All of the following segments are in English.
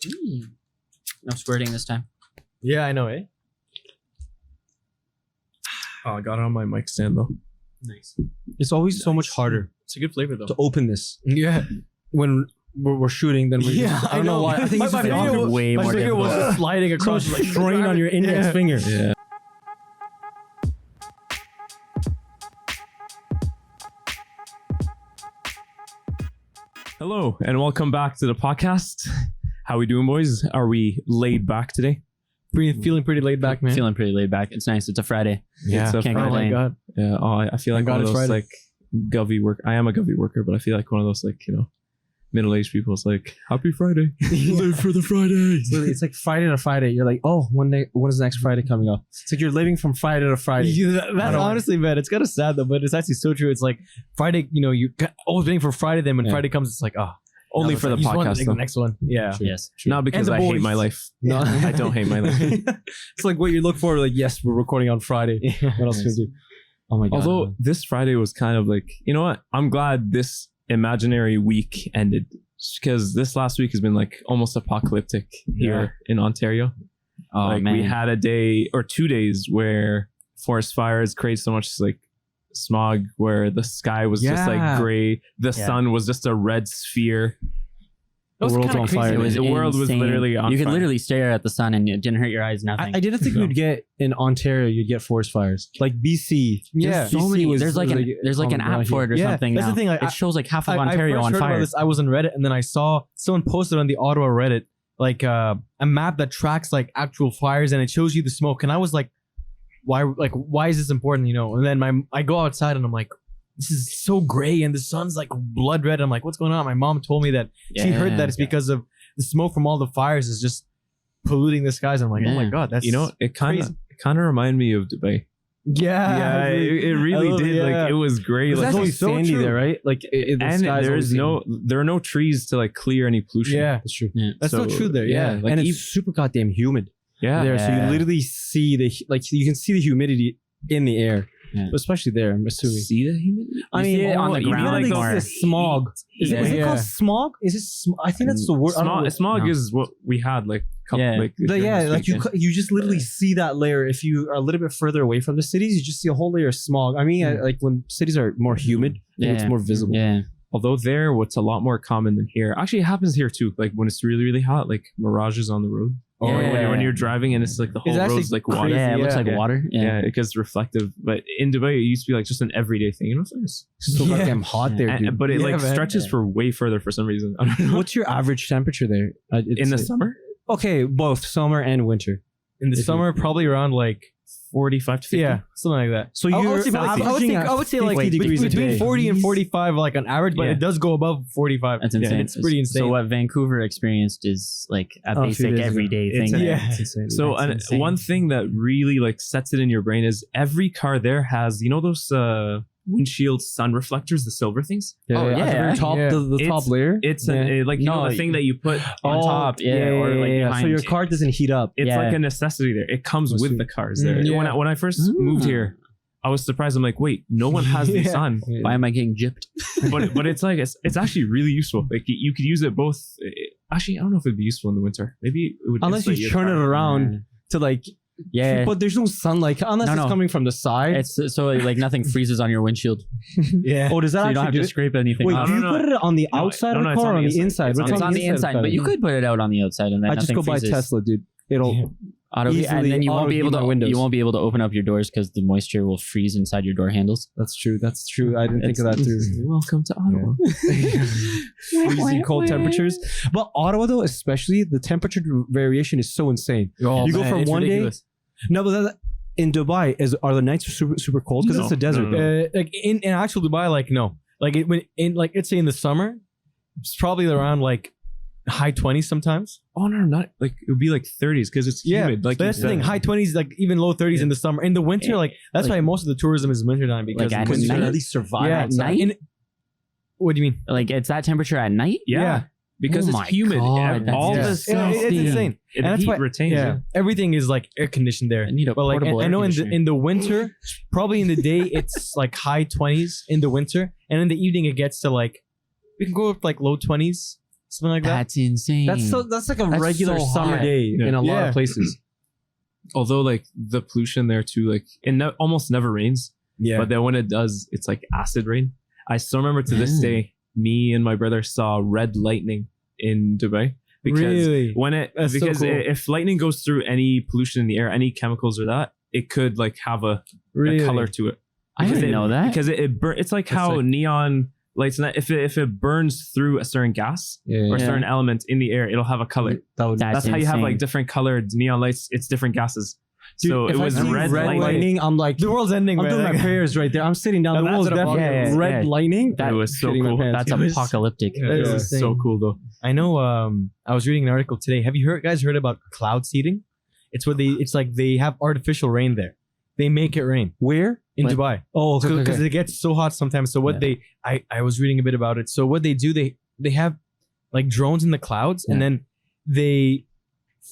No squirting this time. Yeah, I know, eh? Oh, I got it on my mic stand though. Nice. It's always so much harder It's a good flavor though. to open this Yeah. when we're shooting than we. Yeah, I don't know why. I think it's my just the finger opposite. was, way my more finger was difficult. just sliding So across. much strain on your index finger. Yeah. Hello and welcome back to the podcast. How we doing, boys? Are we laid back today? Feeling pretty laid back, man. Feeling pretty laid back. It's nice. It's a Friday. Yeah. Can't Oh my complain. god. Yeah. Oh, I feel like Thank one God of it's those Friday. like govy work. I am a govy worker, but I feel like one of those like middle-aged people is like, Happy Friday. Live for the Friday. It's like Friday to Friday. You're like, oh, when is the next Friday coming up? It's like you're living from Friday to Friday. That's honestly, man, it's kind of sad though, but it's actually so true. It's like Friday, you always waiting for Friday. Then when Friday comes, it's like, Only now for it's the like, you just want podcast. the Though. next one. Yeah. Yes. Not because And the I hate boys. my life. No. I don't hate my life. It's like what you look for. Like, yes, we're recording on Friday. What else can we do? Oh my god. Although this Friday was kind of like, you know what? I'm glad this imaginary week ended because this last week has been like almost apocalyptic here in Ontario. Oh Like man. we had a day or 2 days where forest fires create so much like smog where the sky was just like Yeah. gray. The Yeah. sun was just a red sphere. the world's kinda on crazy. fire. It was The world was insane. literally on You could fire. literally stare at the sun and it didn't hurt your eyes. Nothing. I didn't think No. we'd get in Ontario. You'd get forest fires like BC. Yeah. so BC many. was There's like an on app for it or Yeah, something. that's the now. thing, like, it shows like half of I Ontario first on heard about fire. this. I was on Reddit and then I saw someone posted on the Ottawa Reddit like a map that tracks like actual fires and it shows you the smoke. And I was like, why is this important? And then I go outside and I'm like, this is so gray and the sun's like blood red. I'm like, what's going on? My mom told me that she heard that it's because of the smoke from all the fires is just polluting the skies. I'm like, oh my Yeah. god, that's It kind crazy. of reminded me of Dubai. Yeah, Yeah, it really love it, did. yeah. Like it was great. It's Like, actually so sandy true. there, right? Like the and skies there are no trees to like clear any pollution. Yeah. That's true. Yeah. That's so true there. Yeah. like and even- it's super goddamn humid yeah. there, so you Yeah. literally see you can see the humidity in the air, Yeah. especially there. I'm assuming. See the humidity? I You mean, see it on the you ground literally more. see the smog. Is Yeah. it Yeah. called smog? Is it? I think that's the word. I don't know. Smog No. is what we had like Yeah. during this Like weekend. you just literally see that layer. If you are a little bit further away from the cities, you just see a whole layer of smog. I mean, like when cities are more humid, it's Yeah. more visible. Yeah. Although there, what's a lot more common than here. Actually, it happens here too. Like when it's really, really hot, like mirages on the road. Or Yeah. when you're driving and it's like the whole It's actually road's like water. Yeah, it looks Yeah. like water. Yeah, Yeah. it gets reflective. But in Dubai, it used to be like just an everyday thing. It's It's so Yeah. goddamn hot there, dude. but it Yeah, like man. stretches Yeah. for way further for some reason. I don't know. What's your average temperature there? In the summer, Okay, both summer and winter. In the If you- summer, probably around like 45 to 50. something like that. So I you're would say averaging I would say like 50 degrees a between day. 40 and 45 like on average, but Yeah. it does go above 45. That's Yeah, insane. it's pretty insane. So what Vancouver experienced is like a Oh, a few basic days ago. everyday It's- thing. yeah. It's insane. So That's insane. one thing that really like sets it in your brain is every car there has, those windshield sun reflectors, the silver things. yeah, Oh, at the yeah. very top, Yeah. the It's- top layer. It's Yeah. the thing that you put on Oh, top. or like behind. So your car doesn't heat up. It's Yeah. like a necessity there. It comes That's with true. the cars there. Yeah. When I first moved here, I was surprised. I'm like, wait, no one has the Yeah. sun. Why am I getting gypped? But it's like it's actually really useful. Like you could use it both. Actually, I don't know if it'd be useful in the winter. Maybe it would. Unless you insulate your turn it car. around to like, Yeah. but there's no sunlight unless No. it's coming from the side. It's so like nothing freezes on your windshield, yeah. Oh, does that so you don't actually have do to it? scrape anything. Wait, off. do you No, put it on the No, outside no, of no, the it's car on or on the the inside. inside? It's What's It's on the inside, but you could. could put it out on the outside, and then I just nothing go buy freezes. Tesla, dude. It'll. Yeah. And Easily then you won't be able auto-heat my to windows. you won't be able to open up your doors because the moisture will freeze inside your door handles. That's true. That's true. I didn't think of that too. Welcome to Ottawa. Freezing cold temperatures, but Ottawa though, especially the temperature variation is so insane. Oh, You go man, from it's one day- ridiculous. No, but in Dubai, are the nights super cold because No, it's a desert? no, no. Like in actual Dubai, like no, like it when in like let's say in the summer, it's probably around like high 20s sometimes. Oh no, not like it would be like 30s because it's humid. Like but that's the thing. High 20s, like even low 30s in the summer. In the winter, like that's Like- why most of the tourism is winter time because Like, at Because you can night? at least survive yeah, outside. night? in- what do you mean? Like it's that temperature at night. Yeah. Because Oh it's my humid. God, that's All the disgusting. It's insane. and And that's heat why retains. yeah, everything is like air conditioned there. I need a But like portable I air know conditioner. in the winter, probably in the day it's like high 20s in the winter, and in the evening it gets to like we can go up like low 20s. something like that. That's insane. That's like a That's regular so summer hot. day in a lot Yeah. of places. Although like the pollution there too, like it almost never rains. Yeah. But then when it does, it's like acid rain. I still remember to this day, me and my brother saw red lightning in Dubai. Because Really? when That's so because cool. if lightning goes through any pollution in the air, any chemicals or that, it could like have a Really? color to it. I Because didn't know that. Because it's like That's how like- neon lights, if it burns through a certain gas or a Yeah. certain element in the air, it'll have a color. That's That's how you have like insane. different colored neon lights. It's different gases. Dude, So if it I was see red, red lightning. lightning, I'm like, The world's ending, I'm man. doing my prayers right there. I'm sitting down. Now The that's world's what I'm- definitely Yeah, red yeah. lightning. It was so Shitting my cool. pants. That's It was- apocalyptic. It That's was insane. so cool though. I know. I was reading an article today. Have you guys heard about cloud seeding? It's where it's like they have artificial rain there. They make it rain Where? in What? Dubai Oh, because it gets so hot sometimes. So what I was reading a bit about it. So what they do, they have like drones in the clouds, and then they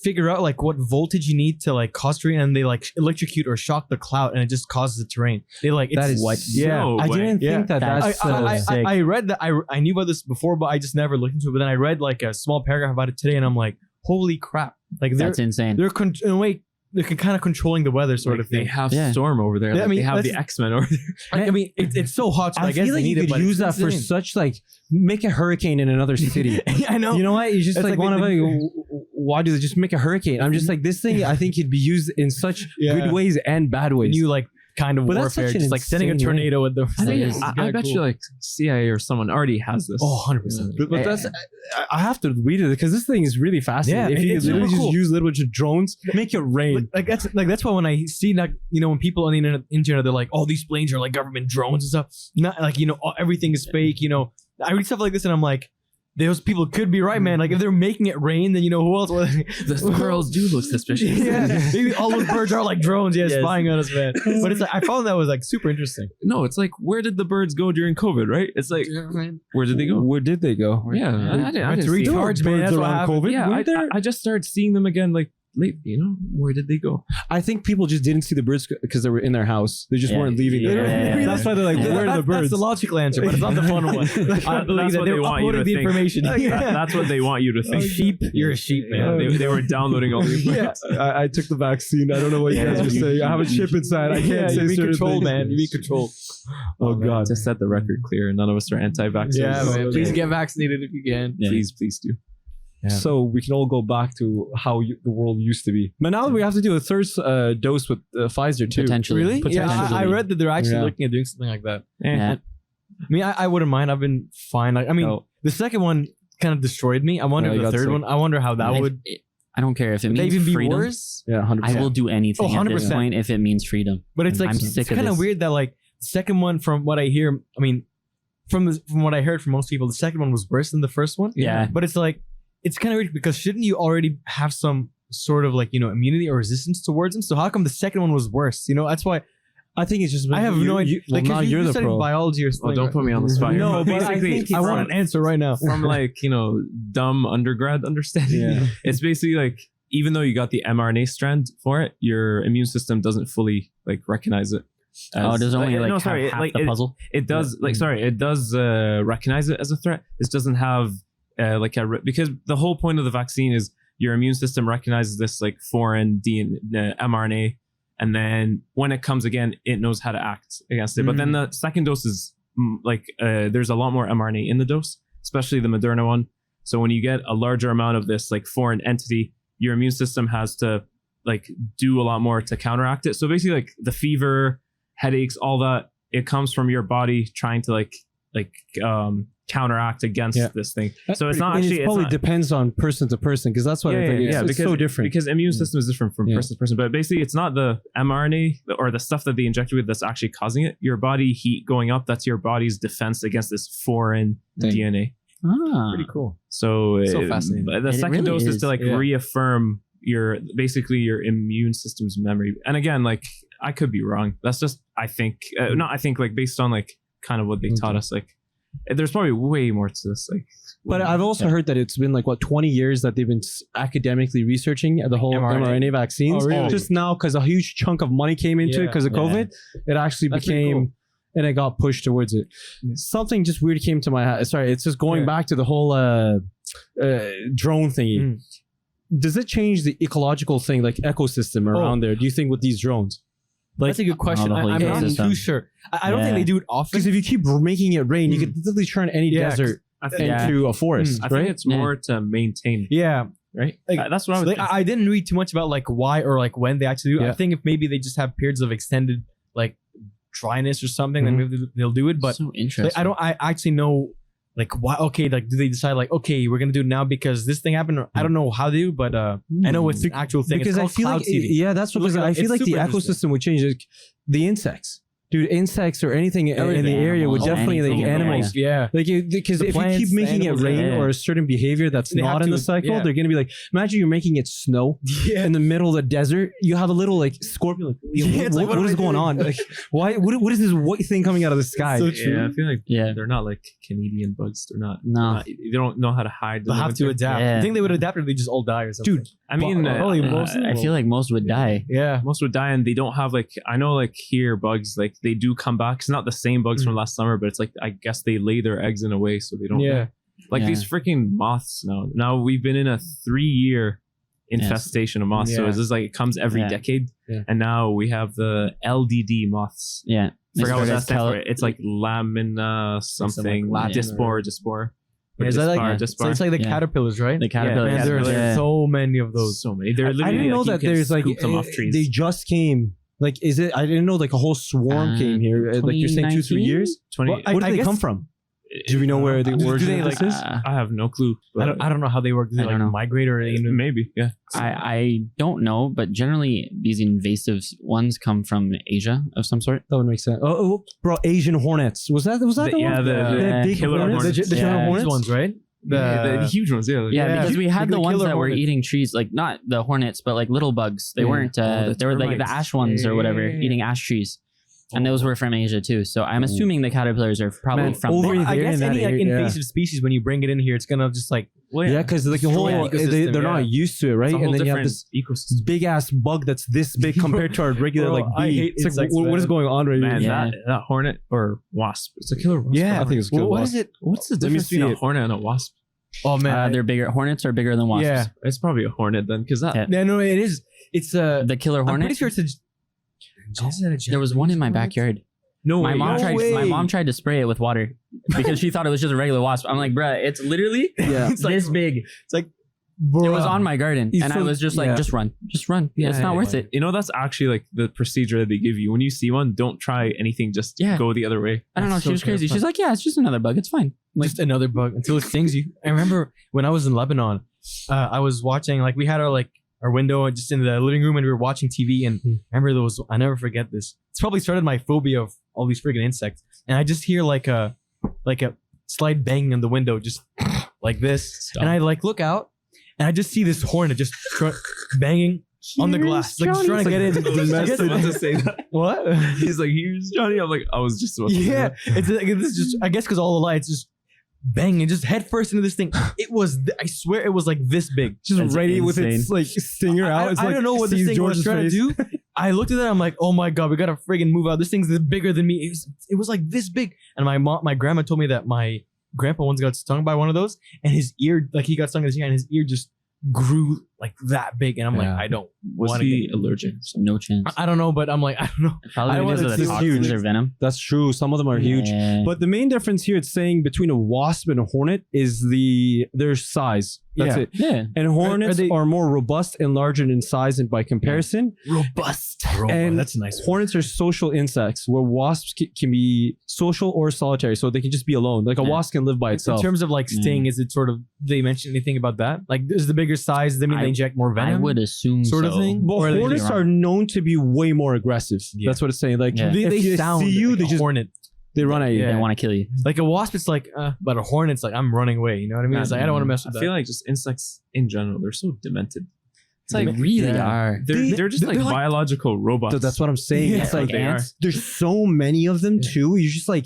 figure out like what voltage you need to like cause rain, and they like electrocute or shock the cloud, and it just causes it to rain. They like it's That is what? yeah. No I way. didn't Yeah. think that's I read that I knew about this before, but I just never looked into it. But then I read like a small paragraph about it today, and I'm like, holy crap! Like That's insane. they're in a way they're kind of controlling the weather sort Like, of thing. They have Yeah. Storm over there. Yeah, I Like, mean, they have the that's- X-Men over there. I mean, it's so hot. So I, I guess feel they like need you it, could but use that it's for insane. such like make a hurricane in another city. I know. You know what? You just It's like like one of they- like, why do they just make a hurricane? I'm just like this thing. I think it'd be used in such Yeah. good ways and bad ways. New like kind of But that's warfare, such an just like sending a insane way. tornado with the. I mean, It's I kinda bet cool. you like CIA or someone already has this. Oh, 100%. but that's I have to read it because this thing is really fascinating. Yeah, if you it's literally really just cool. use a little bit of drones, make it rain. Like that's why when I see that when people on the internet they're like, oh, these planes are like government drones and stuff. Not like everything is fake. I read stuff like this and I'm like, those people could be right, man. Like if they're making it rain, then who else? The squirrels do look suspicious. Yeah, maybe all those birds are like drones, Yes. spying on us, man. But it's like I found that was like super interesting. No, it's like, where did the birds go during COVID, right? It's like, where did they go? Where did they go? Yeah, I didn't It's see them. retards, man. That's what around happened. COVID. Yeah, weren't there? I just started seeing them again, like late. Where did they go? I think people just didn't see the birds because they were in their house. They just Yeah. weren't leaving. Yeah. That's why they're like, where are the birds? That's the logical answer, but it's not the fun one. That's what They're they want you to uploading the think. information. That's what they want you to think. Sheep, you're a sheep, Yeah, man. they were downloading all these. Yeah. I took the vaccine. I don't know what you guys are saying. I have a chip inside. I can't say you be certain controlled, things. man. You be controlled. Oh god. To set the record clear, none of us are anti-vaxxers. Yeah, man. Please Yeah. get vaccinated if you can. Yeah. Please do. So we can all go back to how the world used to be. But now we have to do a third dose with Pfizer too. Potentially. Really? Yeah, Potentially. I read that they're actually Yeah. looking at doing something like that. Yeah. I mean, I wouldn't mind. I've been fine. Like, I mean, No. the second one kind of destroyed me. I wonder Yeah, if you the got third sick. one. I wonder how that would. I don't care if it Would they means even be freedom. worse? Yeah, 100%. I will do anything at this 100%. point if it means freedom. But it's like I'm it's sick of kind of this. weird that like the second one, from what I hear, I mean, from what I heard from most people, the second one was worse than the first one. Yeah. But it's like it's kind of weird because shouldn't you already have some sort of like immunity or resistance towards them? So how come the second one was worse? That's why I think it's just. I have no idea. Well, now you're the studying pro. biology or Oh, something. don't put me on the spot. No, But but I basically, think I want an answer right now. from like dumb undergrad understanding. Yeah. It's basically like, even though you got the mRNA strand for it, your immune system doesn't fully like recognize it. Oh, there's only like no, half, sorry, half like, the puzzle. It does it does recognize it as a threat. It doesn't have because the whole point of the vaccine is your immune system recognizes this like foreign mRNA, and then when it comes again, it knows how to act against it. But then the second dose is there's a lot more mRNA in the dose, especially the Moderna one. So when you get a larger amount of this like foreign entity, your immune system has to like do a lot more to counteract it. So basically, like the fever, headaches, all that, it comes from your body trying to like counteract against this thing. So it's not And actually it probably it's not, depends on person to person because that's what I think. It's because so different. because immune system is different from Yeah. person to person. But basically, it's not the mRNA or the stuff that they inject you with that's actually causing it. Your body heat going up, that's your body's defense against this foreign Thing. DNA. Ah. Pretty cool. So, So fascinating. The It second really dose is is, to like yeah. reaffirm your immune system's memory. And again, like I could be wrong. That's just like based on like kind of what they taught us. Like there's probably way more to this. Like, But I've also heard that it's been like 20 years that they've been academically researching the whole mRNA vaccines. Oh, really? Just now, because a huge chunk of money came into it Yeah. because of Yeah. COVID, it actually That's pretty became cool. and I got pushed towards it. Something just weird came to my head. Sorry, it's just going back to the whole drone thingy. Does it change the ecological thing, like ecosystem around there? Do you think with these drones? Like, that's a good question. the whole I'm not ecosystem. too sure. I don't think they do it often. because if you keep making it rain, you could literally turn any desert I think, into a forest, I right? think it's more to maintain, Yeah. right? Like, That's what I would Like, think. I didn't read too much about like why or like when they actually do it. Yeah. I think if maybe they just have periods of extended like dryness or something, then maybe they'll do it. But so interesting. like, I actually know like why. Okay, like do they decide like okay we're gonna do it now because this thing happened? Or, I don't know how they do, but I know it's an actual thing. Because it's I called feel cloud like seeding. yeah, that's what Look it I up. feel It's like the super interesting. ecosystem would change. Like, the insects, dude, insects or anything in the Everything. area would Animals, definitely like anything, animals. Yeah. Like, because The if plants, you keep making the it animals, rain yeah. or a certain behavior that's They not have in the to- cycle, yeah. they're gonna be like, imagine you're making it snow in the middle of the desert. You have a little like scorpion. Like, Yeah, it's like, what what is am I going doing? on? Like, why? What is this white thing coming out of the sky? So Yeah, I feel like Yeah. they're not like Canadian bugs. They're not. No. They don't know how to hide. They'll have to adapt. Yeah. I think they would adapt or they just all die or something. Dude, I mean, Probably most. I feel like most would die. Yeah. most would die, and they don't have like I know like here bugs like they do come back. It's not the same bugs from last summer, but it's like I guess they lay their eggs in a way so they don't. Yeah. Like Yeah. these freaking moths now. Now we've been in a 3-year infestation of moths, so Yeah. it's just like it comes every Yeah. decade, Yeah. and now we have the LDD moths. Yeah. Forgot what It's that stands cal- for. It's like lamina something, like Latin dispore. Yeah, is that like, Yeah. so it's like the Yeah. caterpillars, right? The caterpillar. Man, caterpillars. there's Yeah. so many of those. so many. They're I literally didn't know like, you that can there's like scoop them off trees. they just came. Like, is it? I didn't know like a whole swarm came here. Like you're saying, 2-3 2019? years. 20. Well, Where did I they guess- come from? Do we know where the do origin they, of like, this is? I have no clue. But I don't know how they work. Do they I like don't know. migrate or anything? maybe, yeah. I don't know, but generally these invasive ones come from Asia of some sort. That would make sense. Oh, bro, Asian hornets. Was that the Yeah, one? the big killer hornets. hornets. The Yeah. giant horned ones, right? The huge ones, yeah. Yeah, Yeah. because we had The the ones killer that were hornets. eating trees, like not the hornets, but like little bugs. They Yeah. weren't. the They were like the termites. ash ones or whatever, Yeah. eating ash trees, and those were from Asia too. So I'm Ooh. assuming the caterpillars are probably Man, from over there. I there guess in that any like, area, yeah. invasive species, when you bring it in here, it's gonna just like Well, Yeah, because like the whole Destroy the ecosystem, they're yeah. not used to it, right? It's a whole And then you have different this ecosystem. big ass bug that's this big compared to our regular Bro, like I bee. hate It's like insects, what is man. going on right Man, here? Yeah. that hornet or wasp. It's a killer wasp. Yeah. I think it's good. What wasp. is it? What's the Let me difference see between a it. hornet and a wasp? Oh man, They're bigger. Hornets are bigger than wasps. yeah. It's probably a hornet then, because that. Yeah. Yeah, no, it is. It's The killer I'm hornet. pretty sure it's a. Is that a There was one in my Japanese hornet? backyard. No My way. mom no tried. way. My mom tried to spray it with water because she thought it was just a regular wasp. I'm like, bruh, it's literally Yeah. it's like this big. It's like, It was on my garden, He's and I from- was just like, yeah. just run. Yeah, It's not yeah, worth yeah. it. You know, that's actually like the procedure that they give you. When you see one, don't try anything. Just Yeah. go the other way. I don't know. That's She so was crazy. terrifying. She's like, yeah, it's just another bug. It's fine. Like, just another bug until it stings you. I remember when I was in Lebanon, I was watching like we had our window just in the living room and we were watching TV and I remember there was I never forget this. It's probably started my phobia of all these freaking insects. And I just hear like a slide banging on the window just like this. And I like look out and I just see this hornet just banging on the glass. Like just trying to get in. I guess- about to say that. What? He's like, here's Johnny. I'm like, I was just about to say Yeah, that. it's like, this is just I guess because all the lights just banging just head first into this thing. It was I swear it was like this big. Just That's ready with its insane. like stinger out. It's I like don't know what this sees thing was George's trying face. to do. I looked at that. I'm like, oh my god, we gotta friggin' move out. This thing's bigger than me. It was like this big. And my grandma told me that my grandpa once got stung by one of those, and his ear, like he got stung in his ear, and his ear just grew like that big. And I'm like, Yeah. I don't Was want to he get. allergic? no chance. I don't know, but I'm like, I don't know. Probably I because wanted of the to- toxins huge. or venom. That's true. Some of them are huge. Yeah. But the main difference here, it's saying between a wasp and a hornet is their size. That's Yeah. it. yeah, And hornets they- are more robust and larger in size and by comparison. Robust. And that's a nice. Hornets are social insects where wasps can be social or solitary. So they can just be alone. Like a Yeah. wasp can live by In itself. terms of like sting, is it sort of? They mention anything about that? Like, is the bigger size? Does that mean I- they inject more venom? I would assume Sort of so. thing? But Or are they hornets just- are known to be way more aggressive. Yeah. That's what it's saying. Like Yeah. if They they sound see you, like they a just hornet. they run at you. Yeah. They want to kill you. Like a wasp, it's like, but a hornet's like, I'm running away. You know what I mean? It's like, I don't want to mess with I that. feel like just insects in general, they're so demented. It's like really Yeah. are. They're just like they're like- biological robots. So that's what I'm saying. Yeah, It's like they are. there's so many of them too. You're just like,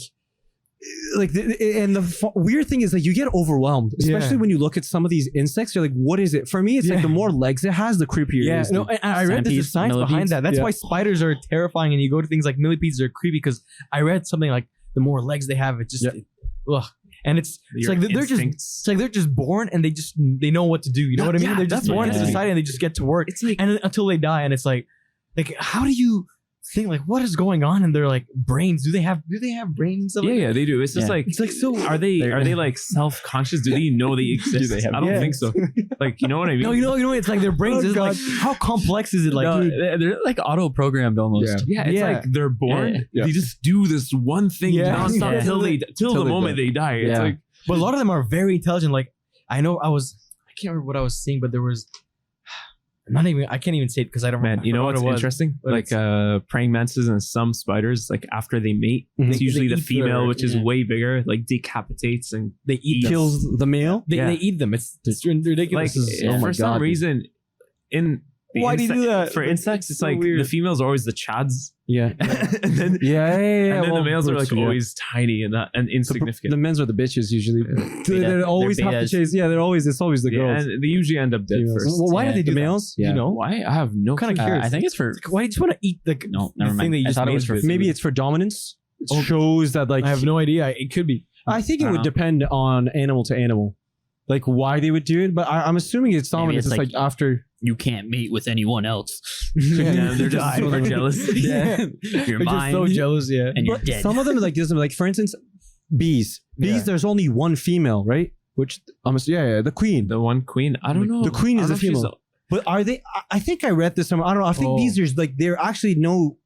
like the weird thing is like you get overwhelmed, especially when you look at some of these insects. You're like, what is it? For me, it's like the more legs it has, the creepier it is. No, and I read there's a science behind that. That's why spiders are terrifying, and you go to things like millipedes are creepy because I read something like the more legs they have, it just ugh. And it's like they're just born and they know what to do. You know what I mean? They're just born into society and they just get to work. It's like, and until they die, and it's like how do you think like what is going on in their like brains? Do they have brains? Yeah, they do. It's just like it's like so. Are they like self-conscious? Do they know they exist? I don't think so. Like, you know what I mean? No, you know, it's like their brains is like how complex is it? Like no, they're like auto-programmed almost. Yeah, it's like they're born. They just do this one thing nonstop till the moment they die. It's like, but a lot of them are very intelligent. Like I can't remember what I was seeing, but there was. I can't even say it because I don't remember. You know what's interesting? Like praying mantises and some spiders, like after they mate, it's usually the female, which is way bigger, like decapitates and they kills the male. They eat them. It's ridiculous. Like for some reason, why do you do that? For insects, it's so like weird. The females are always the chads. Yeah. And then and then the males are like always tiny and insignificant. The men's are the bitches usually. They always have to chase. Yeah, it's always the girls. And they usually end up dead first. Well, why do they do the males? You know why? I have no kind of curious. I think it's for why do you just want to eat the thing that you just made? Maybe it's for dominance. It shows that like I have no idea. It could be. I think it would depend on animal to animal, like why they would do it. But I'm assuming it's dominance. It's like after. You can't mate with anyone else. They're just so jealous. You're just so jealous. Yeah, and you're dead. Some of them like this. Like for instance, bees. There's only one female, right? Which the queen. The one queen. I don't know. The queen is the female. But are they? I think I read this somewhere. I don't know. I think bees. They're actually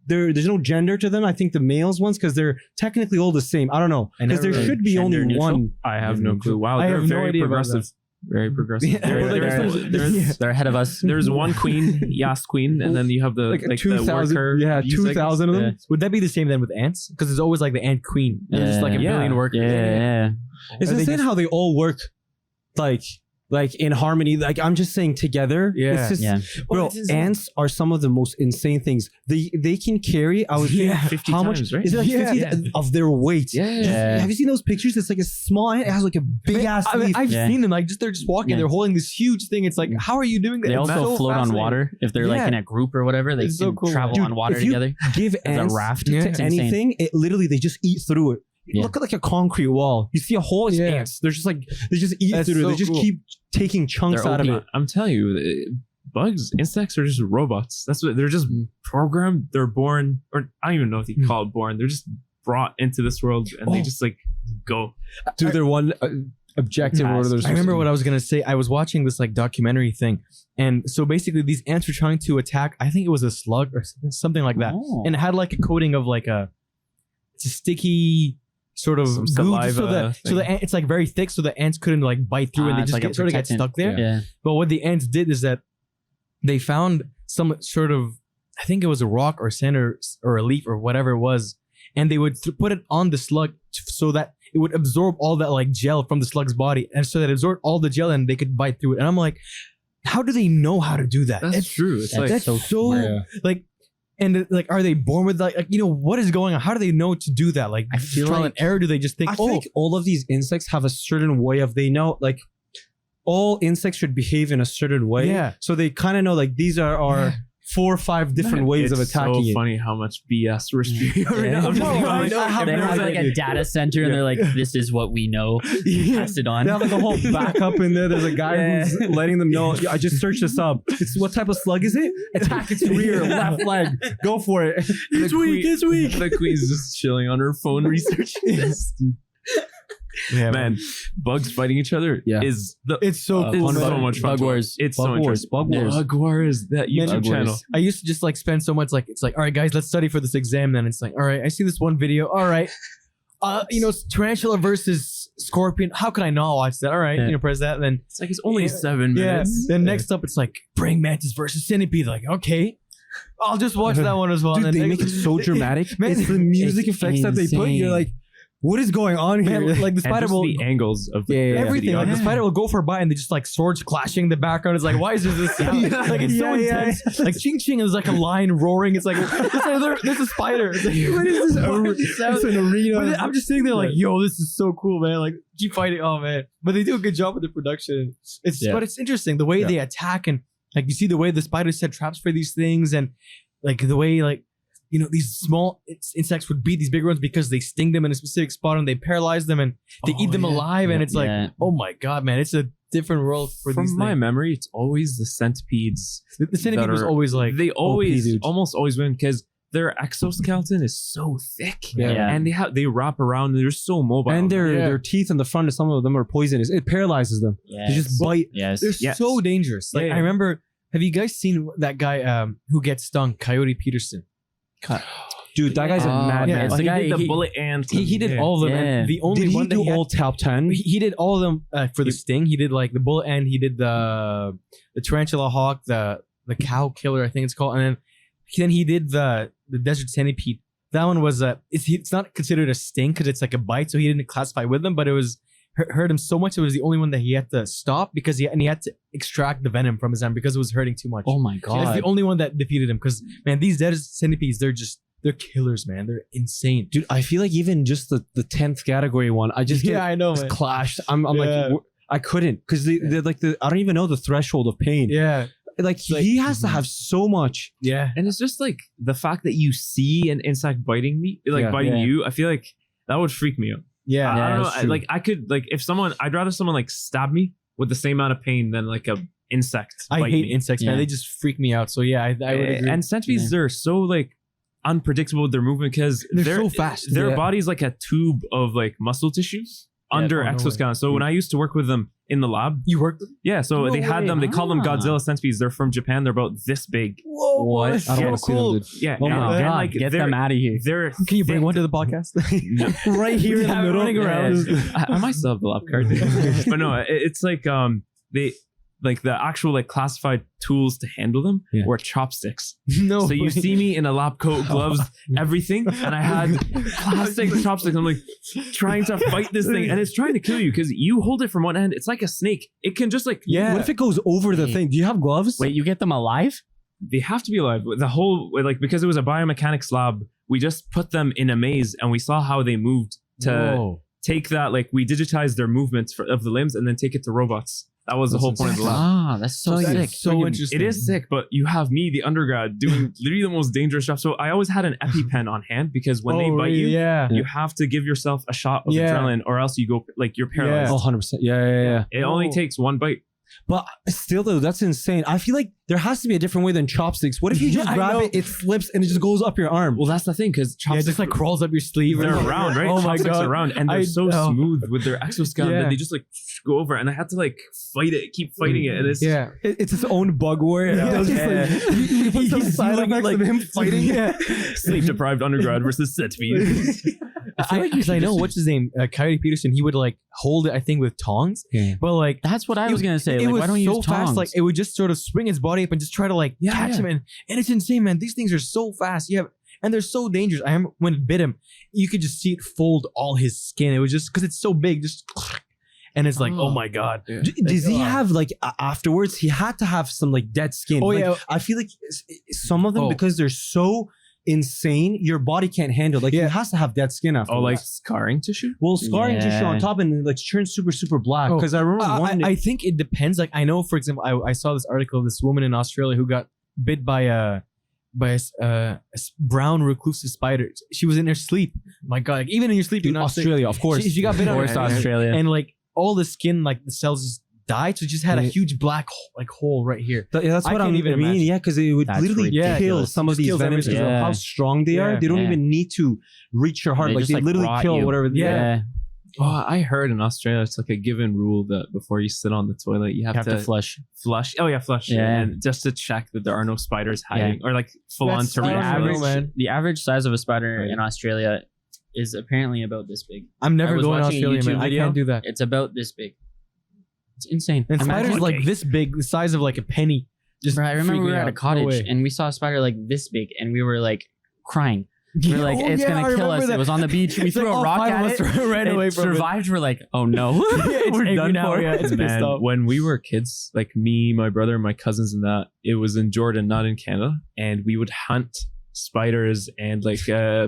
there's no gender to them. I think the males ones because they're technically all the same. I don't know because there should be only one. I have no clue. Wow, they're very progressive. Very progressive. They're ahead of us. There's one queen, Yas queen, and then you have the like 2,000. Yeah, 2,000 of them. Yeah. Would that be the same then with ants? Because there's always like the ant queen. There's just like a billion workers. Yeah. It's insane how they all work like in harmony. Like I'm just saying together. Yeah. It's just, bro, ants are some of the most insane things. They can carry. I was 50 how times, much right? is it like 50 of their weight? Yeah. Have you seen those pictures? It's like a small ant. It has like a big ass. I've seen them. Like they're just walking. They're holding this huge thing. It's like, how are you doing that? They also float on water. If they're like in a group or whatever, they can travel on water together. Give ants a raft to anything. It literally they just eat through it. Look at like a concrete wall. You see a hole, it's ants. They're just like they just eat through it. They just keep taking chunks out of it. I'm telling you, bugs, insects are just robots. That's what they're just programmed. They're born, or I don't even know if you call it born. They're just brought into this world and they just like go do their one objective. Or I remember what I was gonna say. I was watching this like documentary thing, and so basically these ants were trying to attack. I think it was a slug or something like that, and it had like a coating of like it's a sticky sort of goo, so the ant, it's like very thick, so the ants couldn't like bite through, and they just sort of get stuck there. Yeah. But what the ants did is that they found some sort of, I think it was a rock or sand or a leaf or whatever it was, and they would put it on the slug so that it would absorb all that like gel from the slug's body, and so that it absorbed all the gel and they could bite through it. And I'm like, how do they know how to do that? That's true. It's like that's so like. And like, are they born with like what is going on? How do they know to do that? Like, I feel trial like and error. Do they just think? I think all of these insects have a certain way of they know like all insects should behave in a certain way. Yeah. So they kind of know like these are our 4 or 5 different ways of attacking it. It's so funny how much BS we're speaking right now. They have like a data center and they're like, this is what we know. Pass it on. They have like a whole backup in there. There's a guy who's letting them know. I just searched this up. It's what type of slug is it? Attack its rear left leg. Go for it. It's weak. It's weak. The queen's just chilling on her phone researching this. Yeah, man, bugs fighting each other is it's so cool. It's so much fun. Bug Wars. It's so interesting. Bug Wars. That YouTube channel. I used to just like spend so much like it's like, all right guys, let's study for this exam. Then it's like, all right, I see this one video. All right, tarantula versus scorpion. How can I not watch that? All right, press that. Then it's like it's only 7 minutes. Then next up, it's like praying mantis versus centipede. Like okay. I'll just watch that one as well. Dude, they make it so dramatic. It's the music effects that they put. You're like, what is going on here? Man, like the And spider just will the angles of the Yeah, everything. Like the Yeah. spider will go for a bite and they just like swords clashing in the background. It's like, why is there this sound? Like it's so intense. Like ching ching is like a lion roaring. It's like there's a spider. It's like, what is this? It's an arena. But I'm just sitting there like, yo, this is so cool, man. Like keep fighting. Oh man. But they do a good job with the production. But it's interesting the way they attack, and like you see the way the spiders set traps for these things, and like the way like, you know, these small insects would beat these bigger ones because they sting them in a specific spot and they paralyze them and they eat them alive. And it's like, oh my God, man, it's a different world for From these my things. memory, it's always the centipedes. The centipede that was are- always like, They always, dude. almost always win because their exoskeleton is so thick, Yeah. and they wrap around. And they're so mobile, and their teeth in the front of some of them are poisonous. It paralyzes them. Yes. They just bite. Yes. they're Yes. so dangerous. Like Yeah. I remember, have you guys seen that guy who gets stung, Coyote Peterson? Dude, that guy's a Oh, madman. yeah, it's Like, the he guy- did the he- bullet ants. He did all of them. Yeah. And the only Did he one that do he had- all top 10? he did all of them for the sting. He did like the bullet end. He did the tarantula hawk, the cow killer, I think it's called, and then he did the desert centipede. That one was it's not considered a sting because it's like a bite, so he didn't classify with them. But it was hurt him so much. It was the only one that he had to stop because he had to extract the venom from his arm because it was hurting too much. Oh my That's God. the only one that defeated him. Because man, these desert centipedes, they're killers, man. They're insane. Dude, I feel like even just the 10th category one, I just get I know, man. clashed. I'm Yeah. like, I couldn't because they're like I don't even know the threshold of pain. Yeah, Like he has to have so much. yeah. And it's just like the fact that you see an insect biting me, like Yeah. biting Yeah. you. I feel like that would freak me out. Yeah, I don't know. that's true. Like I could like if someone, I'd rather someone like stab me with the same amount of pain than like a insect. I bite hate me. insects, man. Yeah. They just freak me out. So yeah, I would agree. And centipedes, they're so like unpredictable with their movement because They're so fast. Their Yeah. body's like a tube of like muscle tissue under oh, no way. exoskeleton. So when I used to work with them in the lab, You worked with yeah, so No they had way. them. They call them Ah. Godzilla centipedes. They're from Japan. They're about this big. Whoa, What? that's I don't so want to see cool. them, dude. Yeah, Oh and, my and, God. like Get they're- them out of here. They're Can you bring one to the podcast? Right here in the Yeah, middle. running around. I might still have the lab card, but no, it's like they like the actual like classified tools to handle them Yeah. were chopsticks. No. So you way. see me in a lab coat, gloves, everything, and I had plastic chopsticks. I'm like trying to fight this thing, and it's trying to kill you because you hold it from one end. It's like a snake. It can just like Yeah. What if it goes over the thing? Do you have gloves? Wait, you get them alive? they have to be alive. The whole like because it was a biomechanics lab, we just put them in a maze and we saw how they moved to Whoa. take that. Like we digitized their movements of the limbs and then take it to robots. That was the whole point of the lab. Ah, that's so That sick. is so interesting. It is sick, but you have me, the undergrad, doing literally the most dangerous stuff. So I always had an EpiPen on hand because when they bite you, yeah. you have to give yourself a shot of Yeah. adrenaline, or else you go like you're paralyzed. Oh, 100%. Yeah. It only Oh. takes one bite. But still, though, that's insane. I feel like there has to be a different way than chopsticks. What if you just I grab know. it, it slips, and it just goes up your arm? Well, that's the thing because Yeah, it chopsticks just like crawls up your sleeve. they're round, right? Oh my Chopsticks God. are round, and they're I so know. smooth with their exoskeleton Yeah. that they just like go over. And I had to like fight it, keep fighting it, and it's Yeah. It's its own bug war. It does just like, you put some side effects of him fighting. Yeah. sleep deprived undergrad versus centipede. I know what's his name, Coyote Peterson. He would like hold it, I think, with tongs. Yeah. But like That's what I was gonna say. it Like, was why don't you so use fast, tongs? like it would just sort of spring its body up and just try to like catch him, and it's insane, man. These things are so fast. Yeah, and they're so dangerous. I remember when it bit him, you could just see it fold all his skin. It was just because it's so big, just and it's like, oh my God. Does he have like afterwards? He had to have some like dead skin. Oh, Like, yeah. I feel like some of them Oh. because they're so insane, your body can't handle. Like Yeah. it has to have dead skin afterwards. Oh, like scarring tissue? well, scarring tissue Yeah. on top and it like turns super black. Oh. Because I remember one. I think it depends. Like I know, for example, I saw this article of this woman in Australia who got bit by a brown reclusive spider. She was in her sleep. My God, like, even in your sleep, you're in not sick. Australia, of course. She got bit on Of course, her Australia. and like all the skin, like the cells just died. So it just had a Yeah. huge black hole right here. Yeah, that's I what I can't mean. even imagine. Yeah, because it would That's literally ridiculous. kill some of Just these kills venoms because everything. of Yeah. how strong they are. Yeah. They don't Yeah. even need to reach your heart. They Like just, they like, literally rot kill you. whatever. Yeah. Oh, I heard in Australia it's like a given rule that before you sit on the toilet, you have, to flush. flush. Oh yeah, flush. Yeah. And just to check that there are no spiders hiding or like full on That's- I The don't know, tarantulas. man. the average size of a spider in Australia is apparently about this big. I'm never I was going to watching a Australia, man. YouTube I video. can't do that. It's about this big. It's insane. And Imagine- spiders like this big, the size of like a penny. Just Bro, I remember freak we me were at a out. No cottage way. and we saw a spider like this big and we were like crying. We're like, it's gonna kill us. It was on the beach. We threw a rock at it. Ran away It from it. survived. We're like, oh no, we're angry done now, for. yeah. It's pissed Man, off. when we were kids, like me, my brother, my cousins, and that, it was in Jordan, not in Canada, and we would hunt spiders and like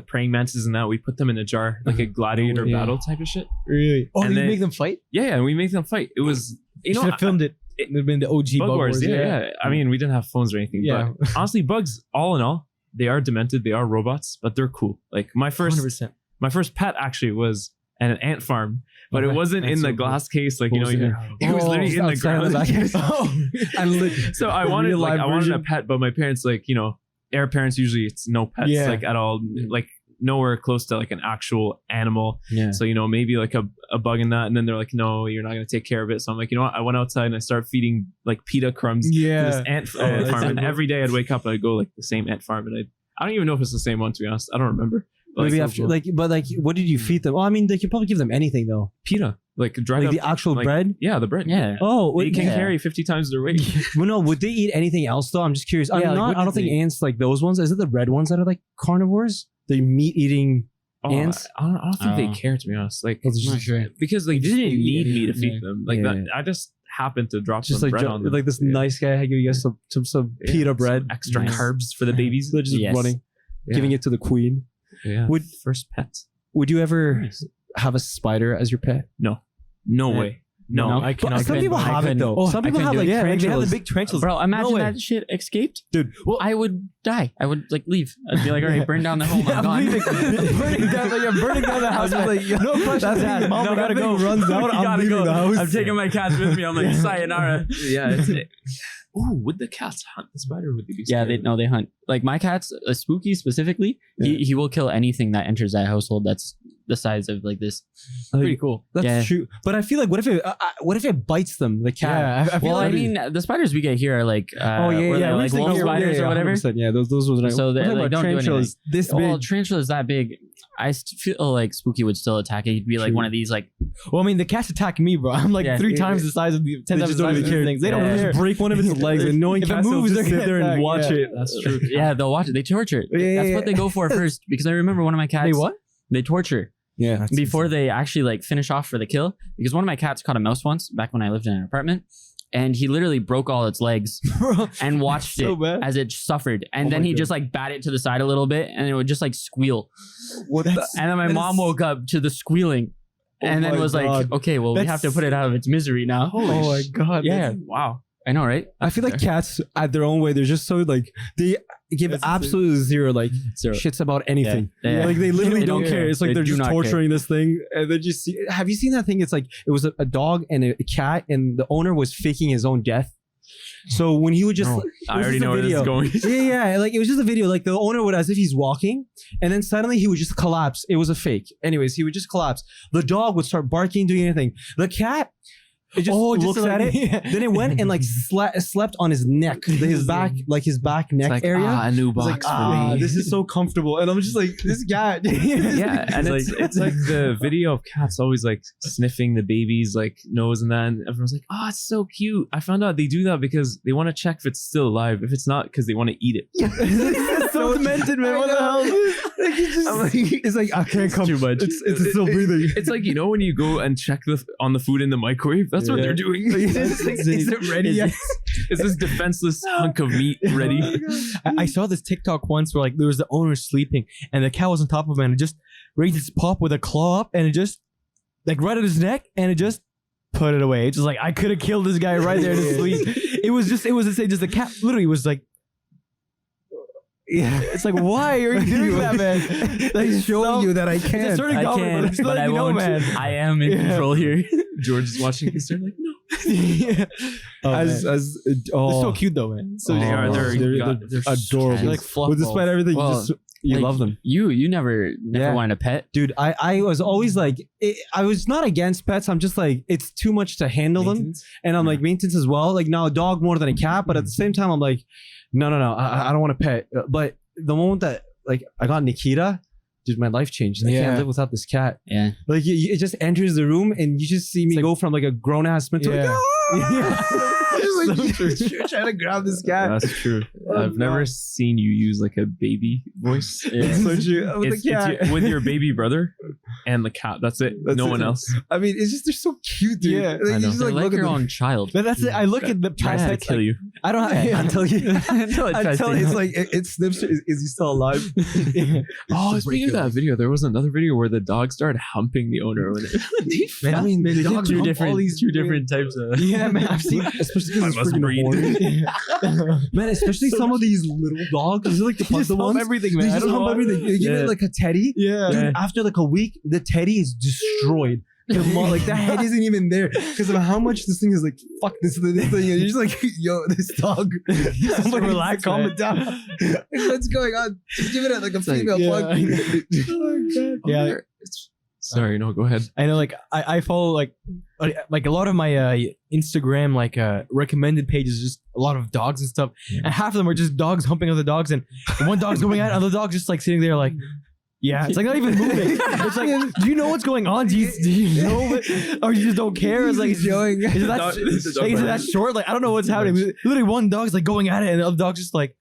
praying mantises and that. We put them in a jar, like a gladiator Yeah. battle type of shit. Really? Oh, And you then- make them fight? Yeah, and we make them fight. It was, You should have filmed it. It would have been the OG Bug Wars. Yeah, yeah. I mean, we didn't have phones or anything. Yeah. But honestly, bugs, all in all, they are demented. They are robots, but they're cool. Like my first 100%. pet actually was at an ant farm, but it Okay. wasn't That's in so the cool. glass case. Like, What you know, was it? it was Oh, literally in the outside of ground. the back. So I wanted Real live I wanted a version. pet, but my parents, like, you know, their parents usually it's no pets Yeah. like at all, like nowhere close to like an actual animal. Yeah. So, you know, maybe like a bug in that, and then they're like, no, you're not gonna take care of it. So I'm like, you know what? I went outside and I started feeding like pita crumbs to this ant that's farm, so and cool. every day I'd wake up and I'd go like the same ant farm, and I don't even know if it's the same one, to be honest. I don't remember. But, Maybe like, after, like, but like, what did you feed them? Well, I mean, they could probably give them anything though. pita, like dried Like up, the actual like- bread. Yeah, the bread. Yeah. Oh, They wait, can yeah. carry 50 times their weight. well, no, would they eat anything else though? I'm just curious. I Yeah, mean, like, what I don't did think they- ants like those ones. Is it the red ones that are like carnivores? The meat eating Oh, ants? I don't think Oh. they care, to be honest. Like, Those are Not just, sure. because like they didn't need me to feed them. Like Yeah. that, I just happened to drop just some like bread on them. like this Yeah. nice guy giving you guys some Yeah, pita some bread, extra Nice. carbs for the babies. They're just Yes. running, Yeah. giving it to the queen. Yeah. Would- First pet? Would you ever Nice. have a spider as your pet? No Yeah. way. No, No. I But cannot. some couldn't- people I have it couldn't- though. oh, Some I people couldn't have do like it. Yeah, like, they have the tarantulas. big tarantulas. Bro, imagine way. that shit escaped. Dude, well, I would die. I would like leave. I'd be like, all right, burn down the home. I'm gone. burning down, like, you're burning down the house. Like, no questions asked. Mom, I gotta go. Runs out. I'm leaving the house. I'm taking my cats with me. I'm like, sayonara. Yeah. It's it. Ooh, would the cats hunt the spider? Or would they be Yeah, scared? they hunt. Like my cat's Spooky specifically. He will kill anything that enters that household that's the size of like this. Pretty cool. That's Yeah. true. But I feel like what if it bites them? The cat. Yeah, I feel Well, like I mean, the spiders we get here are like Oh yeah, what are yeah. they, we like used to wolf get- spiders or whatever. 100%. Yeah, those ones. Are So they What about don't do anything. tarantulas this big. Well, tarantula's that big. I feel like Spooky would still attack it. He'd be like True. one of these like well, I mean, the cats attack me, bro. I'm like Yeah. 3 times the size of the 10 They times just the don't size even of care. these things. They don't Yeah. care. Just break one of its legs, and knowing If it cats will moves, just they're sit there gonna and attack, watch yeah. it. That's true. yeah, they'll watch it. They torture it. Yeah, That's yeah. what they go for first. Because I remember one of my cats. They what? They torture Yeah. before they actually like finish off for the kill. Because one of my cats caught a mouse once back when I lived in an apartment, and he literally broke all its legs Bro, and watched so it bad. as it suffered. And Oh then my he God. just like bat it to the side a little bit, and it would just like squeal. What That's- And then my that mom is- woke up to the squealing, Oh and then my was God. like, "Okay, well, we That's- have to put it out of its misery now." Oh my god. Yeah. that's- Wow. I know, right? I feel like cats, at their own way, they're just so like they give That's absolutely zero like Zero. shits about anything. Yeah. Like they literally They don't don't care. care. It's like They they're do just not torturing this thing, and then just see. Have you seen that thing? It's like it was a dog and a cat, and the owner was faking his own death. So when he would just, No, it I was already just a know where this is video. going. Yeah, like it was just a video. Like the owner would, as if he's walking, and then suddenly he would just collapse. It was a fake. Anyways, he would just collapse. The dog would start barking, doing anything. The cat, it just looks like- at it. yeah. Then it went and like slept on his neck, his back, like his back neck It's like, area. a new It's box like, for me. this is so comfortable, and I'm just like, this guy. Yeah, and it's like the video of cats always like sniffing the baby's like nose and that, and everyone's like, "Oh, it's so cute." I found out they do that because they want to check if it's still alive. If it's not, because they want to eat it. It's so demented, man. What the hell? I'm like, it's like I can't come. too much. It's still breathing. It's like, you know, when you go and check on the food in the microwave. That's what Yeah. they're doing. Is it ready yet? Is this defenseless hunk of meat ready? I saw this TikTok once where like there was the owner sleeping and the cat was on top of him and it just raised its paw with a claw up and it just like right at his neck and it just put it away. It's just like I could have killed this guy right there in his sleep. It was just the cat literally was like, yeah. It's like, why are you doing that, man? Like Showing you that I It's a can't. certain I government, can, just but letting I you know, won't. man. I am in Yeah. control here. George is watching this. They're like, no. Yeah. Oh, As man. oh, They're so cute though, man. So They are. They're they're adorable. They're like fluff But despite everything, Well, you just you like, love them. You never Yeah. wanted a pet. Dude, I was always like, I was not against pets. I'm just like, it's too much to handle them. And I'm like, maintenance as well. Like, now a dog more than a cat. But at the same time, I'm like, no. I don't want a pet. But the moment that, like, I got Nikita, dude, my life changed. I can't live without this cat. Yeah. Like it just enters the room and you just see me go from like a grown ass man to like, You're trying to grab this cat. That's true. I've never seen you use like a baby voice. It's so true. With the cat. With your baby brother and the cat. That's it. No one else. I mean, it's just they're so cute, dude. I Like, know. you just They're like like look at your them. own child. But that's it. I look at the Tries to pets. kill you. I don't until you Until it's like it snips. Is he still alive? Oh, speaking of that video, there was another video where the dog started humping the owner. When Man, I mean, the dogs two hump different, all these two different types of. Yeah, man, I've seen, especially I because must breed. man, especially some of these little dogs. Is it like the puzzle ones? Everything, They man. I just don't hump know. everything. You give Yeah. it like a teddy. Yeah. Dude, after like a week, the teddy is destroyed. Like the head isn't even there because of how much this thing is like, fuck this thing. And you're just like, yo, this dog. Somebody relax, calm it down. Like, what's going on? Just give it like a female plug. Yeah. Sorry, no, go ahead. I know, like I follow like a lot of my Instagram like recommended pages, just a lot of dogs and stuff, and half of them are just dogs humping other dogs, and one dog's going at other dog's just like sitting there like. Yeah, it's like not even moving. It's like, do you know what's going on? Do you know, or you just don't care? It's like, is it that short? Like, I don't know what's happening. Literally, one dog's like going at it, and the other dog's just like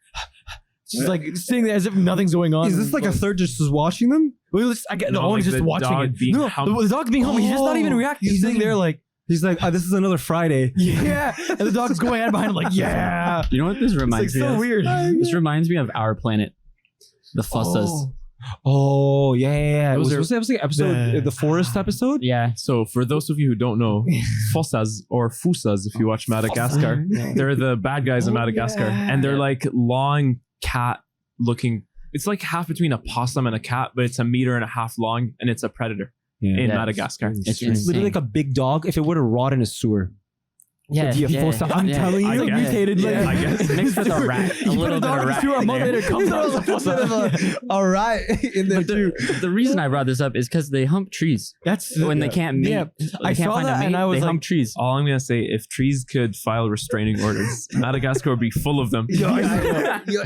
sitting there as if nothing's going on. Is this like a third just watching them? Well, I get the No, owner's like just the watching dog it. being No, humped. the dog's being humped. He's just not even reacting. He's sitting there like, He's like, this is another Friday. yeah, and the dog's going at it behind him like, yeah. You know what this It's like reminds me so of? weird. This reminds me of Our Planet. The Fossas. Oh yeah. Those Was are- the episode the forest episode? Yeah. So for those of you who don't know, Fossas or Fusas, if you watch Madagascar, they're the bad guys in Madagascar, and they're like long cat looking. It's like half between a possum and a cat, but it's 1.5 meters long, and it's a predator in Yeah. Madagascar. It's It's literally insane. like a big dog if it would have rot in a sewer. Yeah, The yeah, Fossa, I'm yeah. telling I you, guess. mutated. Yeah, I guess. Mixed with a rat. A little bit of rat. in there. comes out. All right, in there But too. the reason I brought this up is because they hump trees That's when they can't mate. Yeah, They I can't saw find a that and mate, I was they like, hump trees. All I'm gonna say, if trees could file restraining orders, Madagascar would be full of them.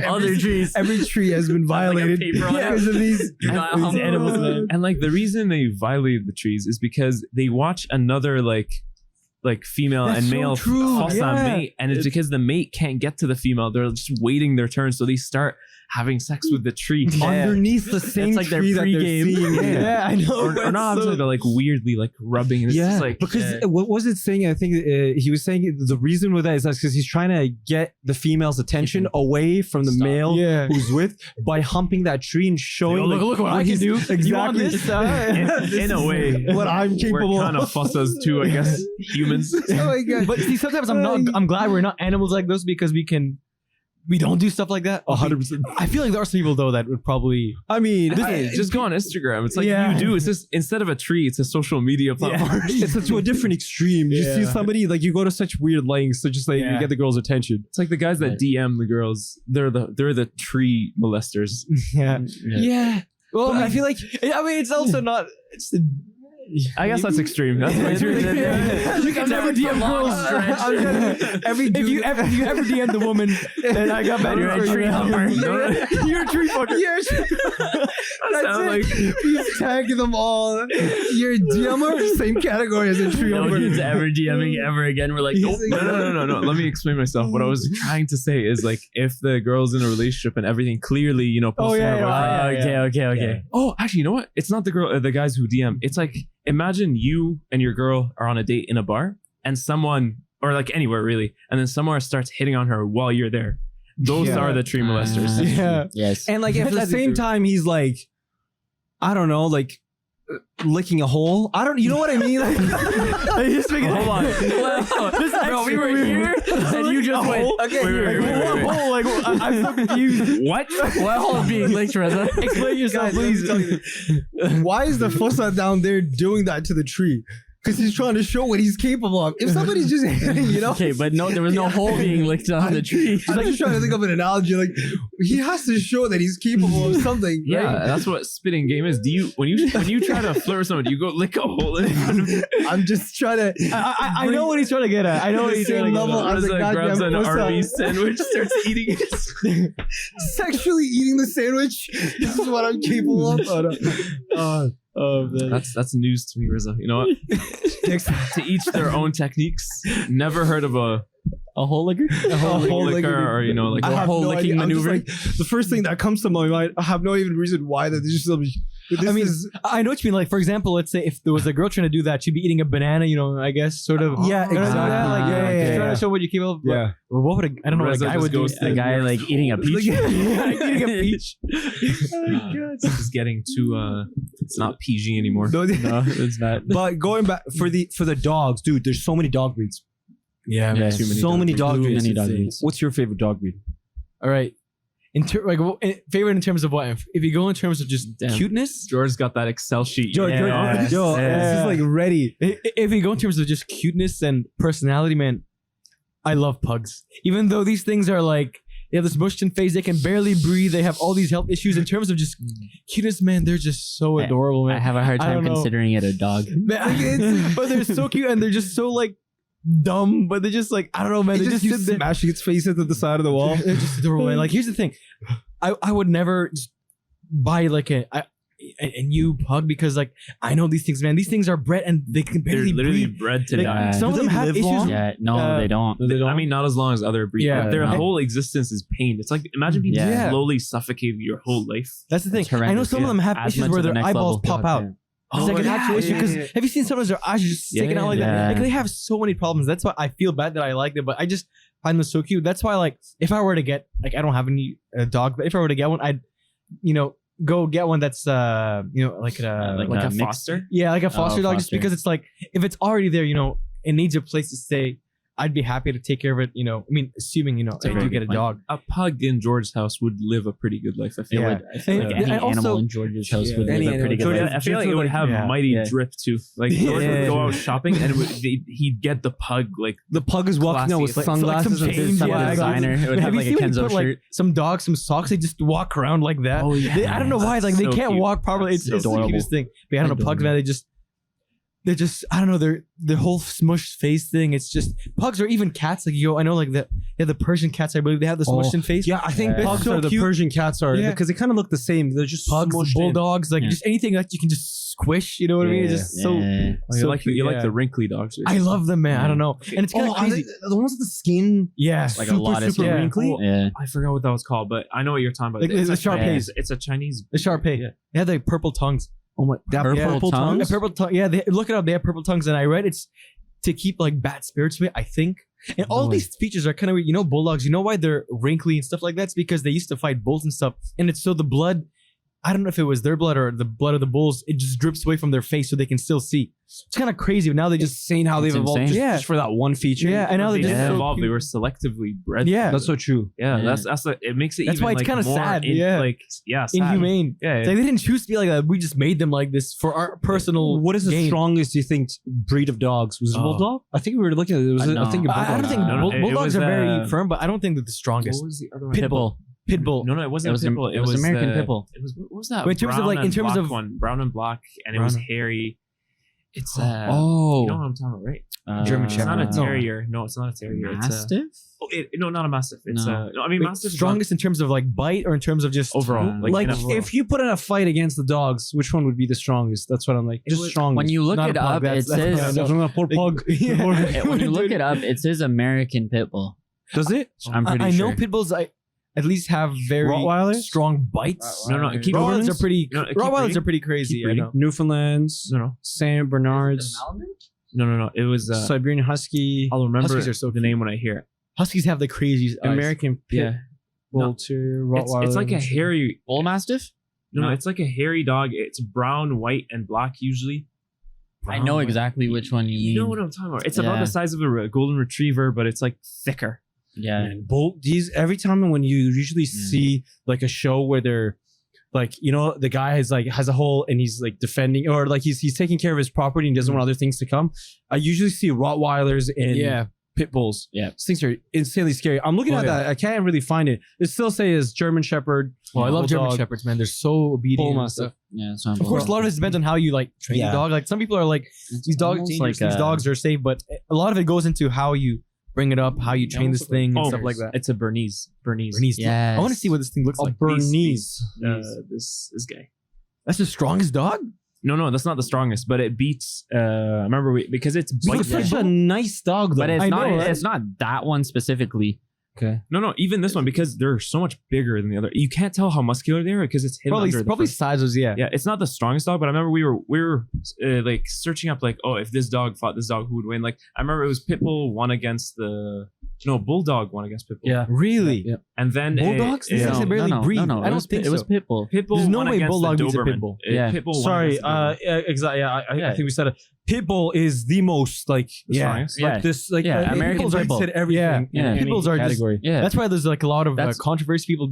Other trees. every tree has been violated paper on it. because of these. Do not hump animals, man. And like the reason they violated the trees is because they watch another like female That's and so male true. fossa Yeah. mate, and it's because the mate can't get to the female. They're just waiting their turn, so they start having sex with the tree. Underneath the same like their tree that they're pregame. seeing. Yeah, I know. Or not, they're like weirdly like rubbing. And it's just like because what was it saying? I think he was saying the reason with that is because he's trying to get the female's attention away from the male Yeah. who's with by humping that tree and showing. look what I can do. Exactly. You want this? in a way, what I'm capable we're kind of of. fossas too, I guess. Humans. Oh my god! But see, sometimes I'm glad we're not animals like those because we don't do stuff like that. 100%. I feel like there are some people though that would probably. I mean, Just go on Instagram. It's like Yeah. you do. It's just instead of a tree, it's a social media platform. it's to a different extreme. You see Yeah. somebody like you go to such weird lengths to just like Yeah. you get the girl's attention. It's like the guys that DM the girls. They're the tree molesters. Yeah. Yeah. Well, But I feel like I mean, it's also not. It's I guess that's extreme. That's way too extreme. You can never DM girls. If you ever DM the woman, then I got better. You're a tree humper. You're a tree fucker. Sound like He's tagging them all. You're a DMer, same category as a tree No humper. one's ever DMing ever again. We're like, nope. no. Let me explain myself. What I was trying to say is like if the girl's in a relationship and everything clearly, posting her boyfriend. Okay. Oh, actually, you know what? It's not the guys who DM. It's like imagine you and your girl are on a date in a bar and someone, or like anywhere really, and then someone starts hitting on her while you're there. Those are the tree molesters. Yeah. Yes. and like if at the same time he's like, I don't know, like licking a hole. You know what I mean? Like, Just make it. Hold on. This is Bro, we were here and you just went. Okay. Wait. Like, I'm so confused. What? What hole being licked, Reza? Explain yourself, Guys, please. why is the fossa down there doing that to the tree? because he's trying to show what he's capable of. If somebody's just, Okay, but no, there was no hole being licked on the tree. I'm just trying to think of an analogy. Like he has to show that he's capable of something. Yeah, right? that's what spitting game is. Do you when you try to flirt with someone, do you go lick a hole in front of them? I'm just trying to. I know what he's trying to get at. I know what he's trying to get level at. as a Reza grabs an goddamn Arby's sandwich, starts eating it. Sexually eating the sandwich. This is what I'm capable of. Oh, man. That's news to me, Rizzo. You know what? To each their own techniques. Never heard of a hole licker? a hole licker, or like I a have hole no licking idea. I'm just maneuver. like, the first thing that comes to my mind, I have no even reason why that. This I mean, is I know what you mean. Like, for example, let's say if there was a girl trying to do that, she'd be eating a banana, I guess, sort of. Yeah, You know what I mean? exactly. Like, Yeah. trying to show what you capable of. Yeah. Well, what would I don't know what a Reza guy just would do. goes A guy like eating a peach. Eating a peach. It's just getting too it's not PG anymore. No, No, it's not. but going back for the dogs, dude, there's so many dog breeds. Yeah, Yeah, man. So many dog Too breeds. many dog breeds. What's your favorite dog breed? All right. Favorite in terms of what? If you go in terms of just Damn. cuteness, George's got that Excel sheet. Yo, Yes, this yes. is like ready. if you go in terms of just cuteness and personality, man, I love pugs. Even though these things are like, they have this motion phase, they can barely breathe, they have all these health issues. In terms of just cuteness, man, they're just so adorable, man. I have a hard I time don't know. considering it a dog. But they're so cute and they're just so like dumb, but they're just like, I don't know, man. They just sit there. smashing its face into the side of the wall. They're just adorable, man. Like, here's the thing. I would never just buy like a new pug because like I know these things, man. These things are bred and they can They're barely literally breathe. bred to Like, die. some of Do them they have live issues. long? Yeah, no, they don't. I mean, not as long as other breeds. Yeah, but their no. whole existence is pain. It's like imagine being Yeah. slowly suffocated your whole life. That's the thing. It's I know horrendous, some of them have Asthma issues to where the their next eyeballs level. pop out. It's like an actual issue because have you seen some of their eyes are just sticking out like that? Yeah. Like they have so many problems. That's why I feel bad that I like them, but I just find them so cute. That's why like if I were to get like I don't have any dog, but if I were to get one, I'd go get one that's like a Like a mixed- foster. yeah like a foster dog just foster. because it's like if it's already there, it needs a place to stay. I'd be happy to take care of it. I mean, assuming a if you very get a good point. dog. A pug in George's house would live a pretty good life. I feel Yeah. like. I feel like And- any and also- animal in George's house would any live a pretty good animal. life. I feel like it would have Yeah. mighty Yeah. drip too. Like George Yeah. would go out shopping and he'd get the pug like The pug is walking out with Classy. sunglasses and chains, Some yeah, designer. It would have have you like a seen when you Kenzo put like shirt. some dogs, some socks? They just walk around like that. Oh yeah. I don't know why. Like they So can't cute. walk properly. That's It's the adorable. cutest thing. But I don't know, pugs, Adorable. man. They're just I don't know. Their whole smushed face thing. It's just pugs or even cats. Like I know like the Persian cats. I believe they have the smushed in face. Yeah, I think Yeah. pugs It's so are the cute. Persian cats are Yeah. because they kind of look the same. They're just Pugs, smushed in. bulldogs, like Yeah. just anything that you can just squish. You know what I mean? It's just so. Yeah. Oh, you so like cute, you yeah. like the wrinkly dogs. I love them, man. I don't know, and it's kind Oh, of are crazy. they the ones with the skin? Yeah, Like a lot of super skin. wrinkly. Yeah. I forgot what that was called, but I know what you're talking about. Like It's the a Shar Chinese- Peis. It's a Chinese. The Sharpei. Yeah. They have like purple tongues. Oh my, that Purple tongues? The purple tongue. Yeah, look it up. They have purple tongues, and I read it's to keep like bad spirits away. I think, and all No these features are kind of weird. Bulldogs. You know why they're wrinkly and stuff like that? It's because they used to fight bulls and stuff, and it's so the blood. I don't know if it was their blood or the blood of the bulls. It just drips away from their face so they can still see. It's kind of crazy. But now they just insane how they've It's evolved insane. just for that one feature. yeah, and now They they just didn't so evolve. They cute. were selectively bred. Yeah. That's so true. Yeah, Yeah. that's it makes it. That's even, why it's like, kinda more sad, yeah. Like sad. inhumane. Yeah, It's like they didn't choose to be like that. We just made them like this for our personal. What is the gain. strongest you think breed of dogs? Was it Oh. bulldog? I think we were looking at it. Was I it, I know. think a I don't bulldog. think No, it bulldogs was, are very uh, firm, but I don't think they're the strongest. What was the other one? Pitbull. Pitbull. No, it wasn't It was a pitbull. it was American the, Pitbull. It was what was that? But in terms of, Brown like, in and terms black of- one, brown and black, and it Brown was and- hairy. It's Oh. you know what I'm talking about, right? German It's not a Shepherd. No. terrier. No, it's not a terrier. It's a, Mastiff? no, not a mastiff. It's No. no. I mean, Wait, mastiff strongest in terms of like bite or in terms of just overall. Like, Like, Like in a- if you put in a fight against the dogs, which one would be the strongest? That's what I'm like. Just was- strongest. When you look Not it a pug, up, that's- it that's- says poor pug. when you look it up, it says American Pitbull. Does it? I'm pretty I know sure. pitbulls. I at least have very Rottweilers? strong bites. no, keep Rottweilers going. are pretty. No, keep Rottweilers reading. are pretty crazy. Keep I reading. know. Newfoundlands, No. Saint Bernards, No. It was. Siberian Husky, I'll remember Huskies are so the name when I hear it. Huskies have the craziest eyes. American Pit Yeah. Bull Terrier, It's Rottweiler. like a hairy. Bull Mastiff? No, it's like a hairy dog. It's brown, white, and black usually. I know exactly which one you mean. You know what I'm talking about. It's about Yeah. the size of a golden retriever, but it's like thicker. Yeah. Man, bull. These every time when you usually see like a show where they're like the guy has a hole and he's like defending, or like he's taking care of his property and doesn't want other things to come. I usually see Rottweilers and pit bulls. Yeah. These things are insanely scary. I'm looking at that. I can't really find it. It still says German Shepherd. Well, I love German Bulldog, Shepherds, man. They're so obedient. Bull And stuff. Yeah, so Of course, a lot of it depends on how you like train the dog. Like some people are like, these dogs, almost dangerous, like these dogs are safe, but a lot of it goes into how you bring it up, how you train this thing, and stuff like that. It's a Bernese. Bernese. Yeah. I want to see what this thing looks like. Bernese. This guy. That's the strongest dog. No, that's not the strongest, but it beats. I remember because it's bite It's such red. a nice dog, though. But it's I not. know, right? It's not that one specifically. okay. No, even this one because they're so much bigger than the other. You can't tell how muscular they are because it's hidden under the Probably fur. sizes, yeah. Yeah, it's not the strongest dog, but I remember we were like searching up like, oh, if this dog fought this dog, who would win? Like I remember it was Pitbull won against Bulldog won against Pitbull. Yeah. Really? Yeah. And then Bulldogs? These things can barely breathe. No, I don't think it was so. Pitbull. Pitbull There's no won way against Bulldog the beats a Doberman. Pitbull. Yeah. Pitbull won Sorry. against the Doberman. Exactly. Yeah. I Yeah. think we said it. Pitbull is the most like The strongest? Yeah. like this like Yeah, American Pitbulls are Pitbull. said everything. Yeah. in any Pitbulls are just- category. Yeah. That's why there's like a lot of That's- controversy. A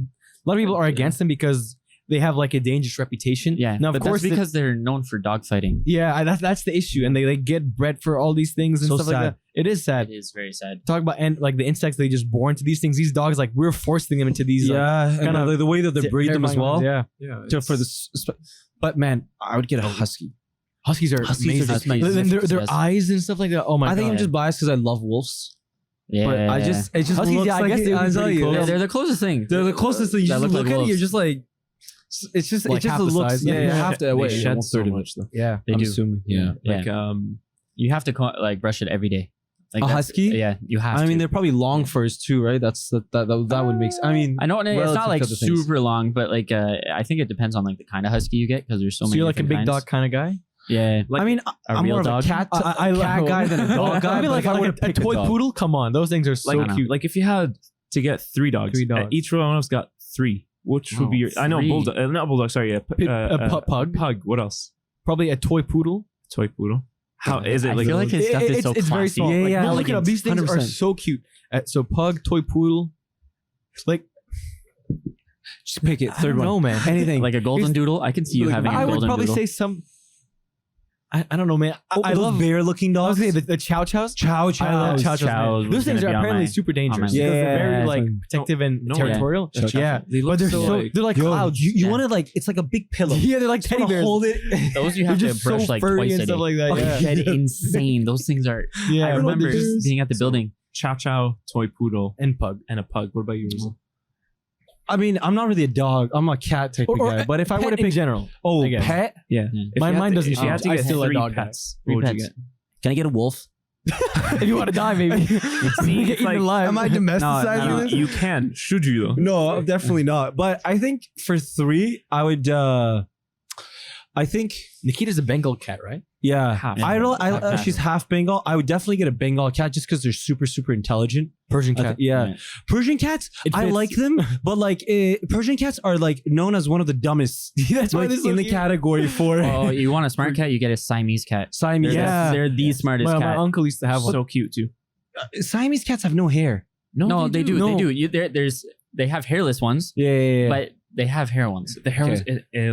lot of people are against them because they have like a dangerous reputation. Yeah. Now, of but course, that's because they're known for dogfighting. that's the issue, and they get bred for all these things and So stuff like sad. that. It is sad. It is very sad. Talk about and like the insects they just born to these things. These dogs, like we're forcing them into these. Yeah, kind of the way that they breed them as well. Yeah, Yeah. For but man, I would get a husky. huskies are Huskies are amazing. just And their yes. eyes and stuff like that. Oh my I think god! I'm just biased because I love wolves. Yeah. But it just Huskies, looks yeah, I like guess they would be I tell pretty you, cool. Yeah, they're the closest thing. they're the closest thing. You That just look look like at it, wolves. you're just like, it's just Like it just half the looks. size. Yeah, Yeah, you yeah. have to They wait. shed 1/3 so of it. much though. Yeah, They I'm do. assuming. Yeah. Like You have to like brush it every day. Like A that's- husky? Yeah, you have. I to. mean, they're probably long furs too, right? That would make sense. I mean, I know it's relative not like to other things. super long, but like I think it depends on like the kind of husky you get because there's so so many. you're like a different big kinds. dog kind of guy. Yeah, I mean, I'm real more dog? of a cat, I cat guy than a dog guy. I feel but like, if I were like to a pick toy dog- poodle. Come on, those things are so like, cute. Like if you had to get 3 dogs, 3 dogs. each one of us got 3. Which would be your? I know 3. bulldog, not bulldog. Sorry, a pug. Pug. What else? Probably a toy poodle. Toy poodle. How is it? I like feel like his stuff is so it's very classy. small. Like, Yeah, no, like look it up. These things are 100%. so cute. So pug, toy poodle, like Just pick it. I Third don't one. know, man. Anything. Like a golden doodle. I can see you Like, having a I golden would probably doodle. say some. I don't know, man. I those love bear-looking I was dogs. gonna say the chow chows. Chow I love chow chows. Chows man. Those was things gonna are be on apparently my- super dangerous. my because list. they're very Yeah, like it's protective and no, territorial. yeah. Yeah, They look but they're so like- they're like Yo, clouds. you want to like it's like a big pillow. Yeah, they're like Just teddy wanna bears. hold it. Those you They're have to just brush so like furry twice and a stuff day. like that. Oh, Yeah, shed insane. Those things are. yeah. I remember They're- just being at the building. Chow chow, toy poodle, and pug. and a pug. What about yours? I mean, I'm not really a dog. I'm a cat type of Or guy. But if I were to pet in pick, general, oh, I guess. pet, Yeah. Yeah. If Mine- you had mine to- doesn't If you had count. to I get still a 3 dog guy. pets, 3 what would you pets. get? can I get a wolf? if you want to die, maybe. See, Get it's eaten like- alive. Am I domesticizing No, this? you can. Should you though? No, definitely not. But I think for 3, I would. I think Nikita's a Bengal cat, right? yeah. Half. I don't. Half. She's half Bengal. I would definitely get a Bengal cat just because they're super intelligent. Persian I cat. thi- yeah. Yeah. Persian cats. It I fits. like them, but like Persian cats are like known as one of the dumbest. That's why like, they're so in the cute. category for Oh, you want a smart cat? You get a Siamese cat. Siamese. They're, Yeah. they're the smartest My cat. uncle used to have one. So cute too. Siamese cats have no hair. No, they do. No. They do. They have hairless ones, Yeah. but they have hair ones. The hair was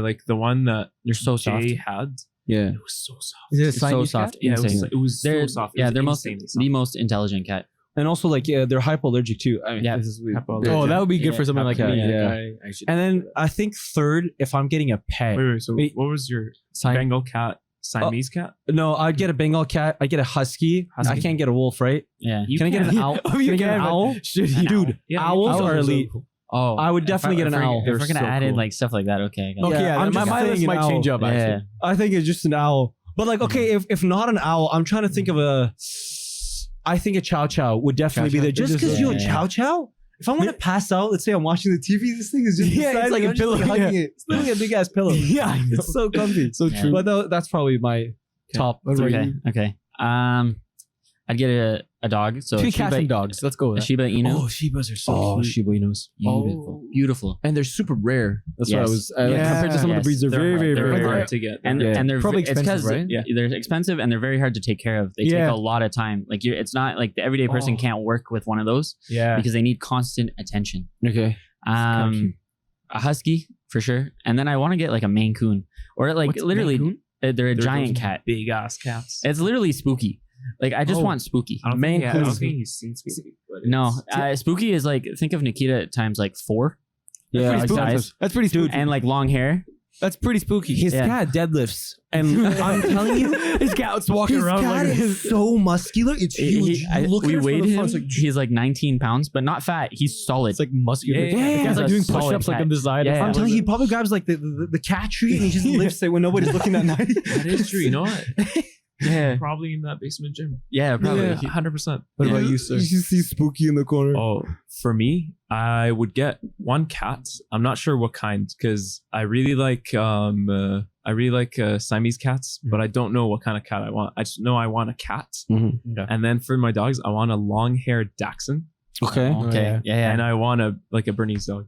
like the one that They're so soft. Jay had. yeah. It was so soft. Is it a It's so Siamese soft. cat? Yeah, Insane. it was They're so soft. It yeah, was they're most insanely soft. the most intelligent cat. And also like they're hypoallergic too. I mean, Yeah. this is weird. Hypoallergic. Oh, that would be good Yeah, for something like that. absolutely, Yeah. Actually. And then I think third, if I'm getting a pet, Wait. So Wait. what was your Siam- Bengal cat? Siamese cat? no, I'd get a Bengal cat. I get a husky. Husky. I can't get a wolf, right? Yeah. You Can I get an can. owl? Oh, Can you I get an can, but owl? should An you? Dude, Yeah, owls owls are are so elite. Oh, I would definitely get an owl. If we're They're gonna so add in cool. like stuff like that, okay. I got it. Okay, Yeah, yeah, I'm my just list saying an might owl. change up. Actually. Yeah. I think it's just an owl. But like, okay, if not an owl, I'm trying to think of a. I think a chow chow would definitely be Chow there. chow. Just because Yeah, you a yeah. chow chow. If I want to pass out, let's say I'm watching the TV, this thing is just Yeah, beside it's like me, a I'm just, pillow, hugging yeah. it. It's literally a big ass pillow. Yeah, I know. It's so comfy. So Yeah. true. But that's probably my top. Okay. Okay. I'd get a dog. So Two Shiba, cats and dogs. Let's go a with that. Shiba Inu. Shibas are so cute. Shiba Inus. Beautiful. Beautiful. And they're super rare. That's what I Yes. was. Yeah. Compared to some of the Yes. breeds, they're very, very, They're very hard rare. to get. And Yeah. and they're Probably it's expensive, 'cause right? Yeah. they're expensive and they're very hard to take care of. They Yeah. take a lot of time. Like it's not like the everyday person Oh. can't work with one of those Yeah. because they need constant attention. Okay. kinda cute. A husky for sure. And then I want to get like a Maine Coon or like What's literally Maine they're a giant cat. Big ass cats. It's literally spooky. Like I just want spooky. I don't Maine think, I don't Coons. think he's seen Spooky. But No, it's- spooky is like think of Nikita times like 4. Yeah, Like spooky. size. That's pretty spooky. And like long hair. That's pretty spooky. His Yeah. cat deadlifts, and I'm telling you, his cat's walking his around cat like is so muscular. It's huge. You look at We it from weighed the him. front, it's like, He's like 19 pounds, but not fat. He's solid. it's like muscular. Yeah, yeah, The yeah. cat's like He's a doing solid push-ups like cat. on the side. Yeah, I'm telling you, he probably grabs like the cat tree and he just lifts it when nobody's looking at night. That is true. You know what? yeah, Probably in that basement gym. yeah, probably. Yeah. 100%. What about you, sir? You see Spooky in the corner. Oh, for me, I would get one cat. I'm not sure what kind because I really like Siamese cats, but I don't know what kind of cat I want. I just know I want a cat. And then for my dogs, I want a long-haired Dachshund, Okay. Okay, yeah. and I want a Bernese dog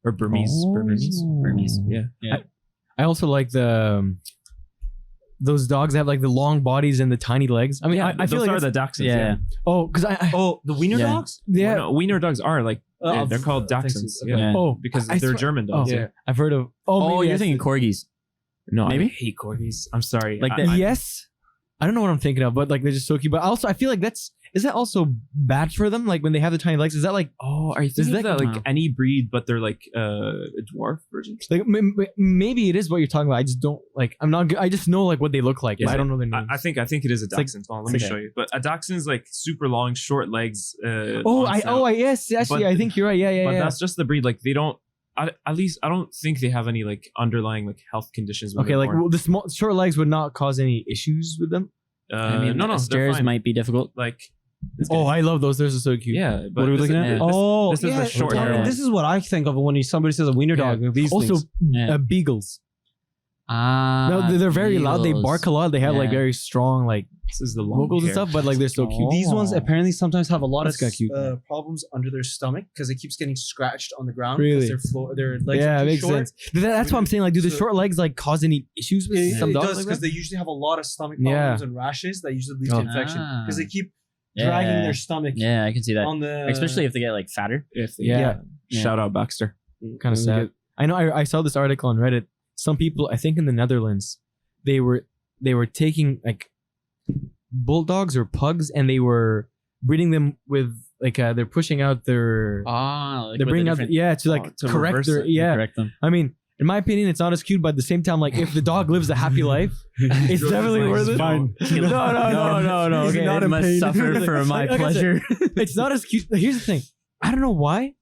or Burmese. Burmese. Yeah. I also like those dogs that have like the long bodies and the tiny legs. I mean, I feel those like are it's- the Dachshunds. Yeah. oh, because The wiener Yeah. dogs? yeah. No, wiener dogs are like they're called Dachshunds. Okay. Yeah. Oh, Because I they're swear- German Oh, dogs. yeah. I've heard of. Oh, Oh, maybe you're I- thinking corgis. No, Maybe? I hate corgis. I'm sorry. Like I- the- I- yes. I don't know what I'm thinking of, but like they're just so cute. But also, I feel like is that also bad for them? Like when they have the tiny legs, is that like Oh, are you Is thinking that- that like no. any breed, but they're like a dwarf version? maybe it is what you're talking about? I just don't like. I'm not. I just know like what they look like. Is I it? don't know their names. I think it is a like- Dachshund. Hold on, let me it's like show you. But a Dachshund's like super long, short legs. Yes. Actually, But- I think you're right. Yeah. But that's just the breed. Like they don't. At least I don't think they have any like underlying like health conditions. When Okay, they're like born. well, the small short legs would not cause any issues with them. I mean, no, they're stairs fine. might be difficult. Like Oh, I love those. Those are so cute. yeah. But What are we this looking is- at? this- Oh, this is the short hair one. This is what I think of when somebody says a wiener dog. These Also, things. Yeah. beagles. Ah, No, they're very loud. They beagles. bark a lot. They have like Yeah. very strong like This is the long vocals and hair. stuff. But like they're so cute. These ones Aw. apparently sometimes have a lot That's of kinda cute. problems under their stomach because it keeps getting scratched on the ground. Really? Because their legs Yeah, are it too makes short. sense. That's what I'm saying. Like, do the So- short legs like cause any issues with It, some it dogs? does Like because that? they usually have a lot of stomach Yeah. problems and rashes that usually lead to Oh. infection Ah. because they keep dragging Yeah. their stomach Yeah, I can see that. on the Especially if they get like fatter. If they- Yeah. Shout out Baxter. Kind of sad. I know. I saw this article on Reddit. Some people, I think in the Netherlands, they were taking like bulldogs or pugs and they were breeding them with like they're pushing out their Ah, they're bringing out to like to correct reverse their it, correct them. I mean, in my opinion, it's not as cute, but at the same time, like if the dog lives a happy life, it's definitely worth it. Fine. No. Okay, not it in must pain. suffer for my Like I said, pleasure. It's not as cute. Here's the thing. I don't know why.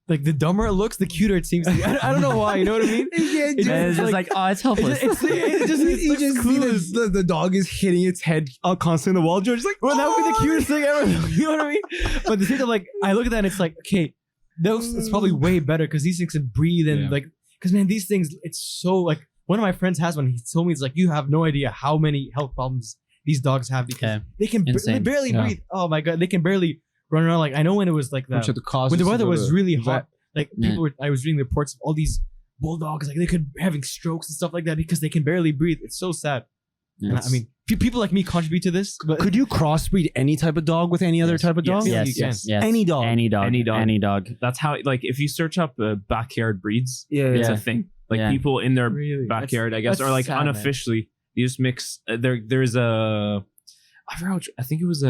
Like the dumber it looks, the cuter it seems to be. I don't know why. You know what I mean? And it's just like, oh, it's helpless. it just You just see the dog is hitting its head constantly in the wall. George's like, Well, that would be the cutest thing ever. You know what I mean? But the thing of like, I look at that and it's like, okay, those it's probably way better because these things can breathe and Yeah. like, because man, these things, it's so like. One of my friends has one. He told me it's like you have no idea how many health problems these dogs have because Okay. they can they Insane. barely Yeah. breathe. Oh my god, they can barely run around. Like I know when it was like I'm sure the the cause when the is weather to go was to really vet. hot. Like Yeah. people were, I was reading reports of all these bulldogs, like they could be having strokes and stuff like that because they can barely breathe. It's so sad. And I mean, people like me contribute to this. But Could you crossbreed any type of dog with any other Yes. type of dog? Yes. yes, you can. yes, yes. Any dog. Any dog. Any dog. Any dog. That's how like if you search up backyard breeds, Yeah, it's Yeah. a thing. Like Yeah. people in their really, backyard, I guess, that's or like sad, man. unofficially, you just mix. There's a, I forgot. I think it was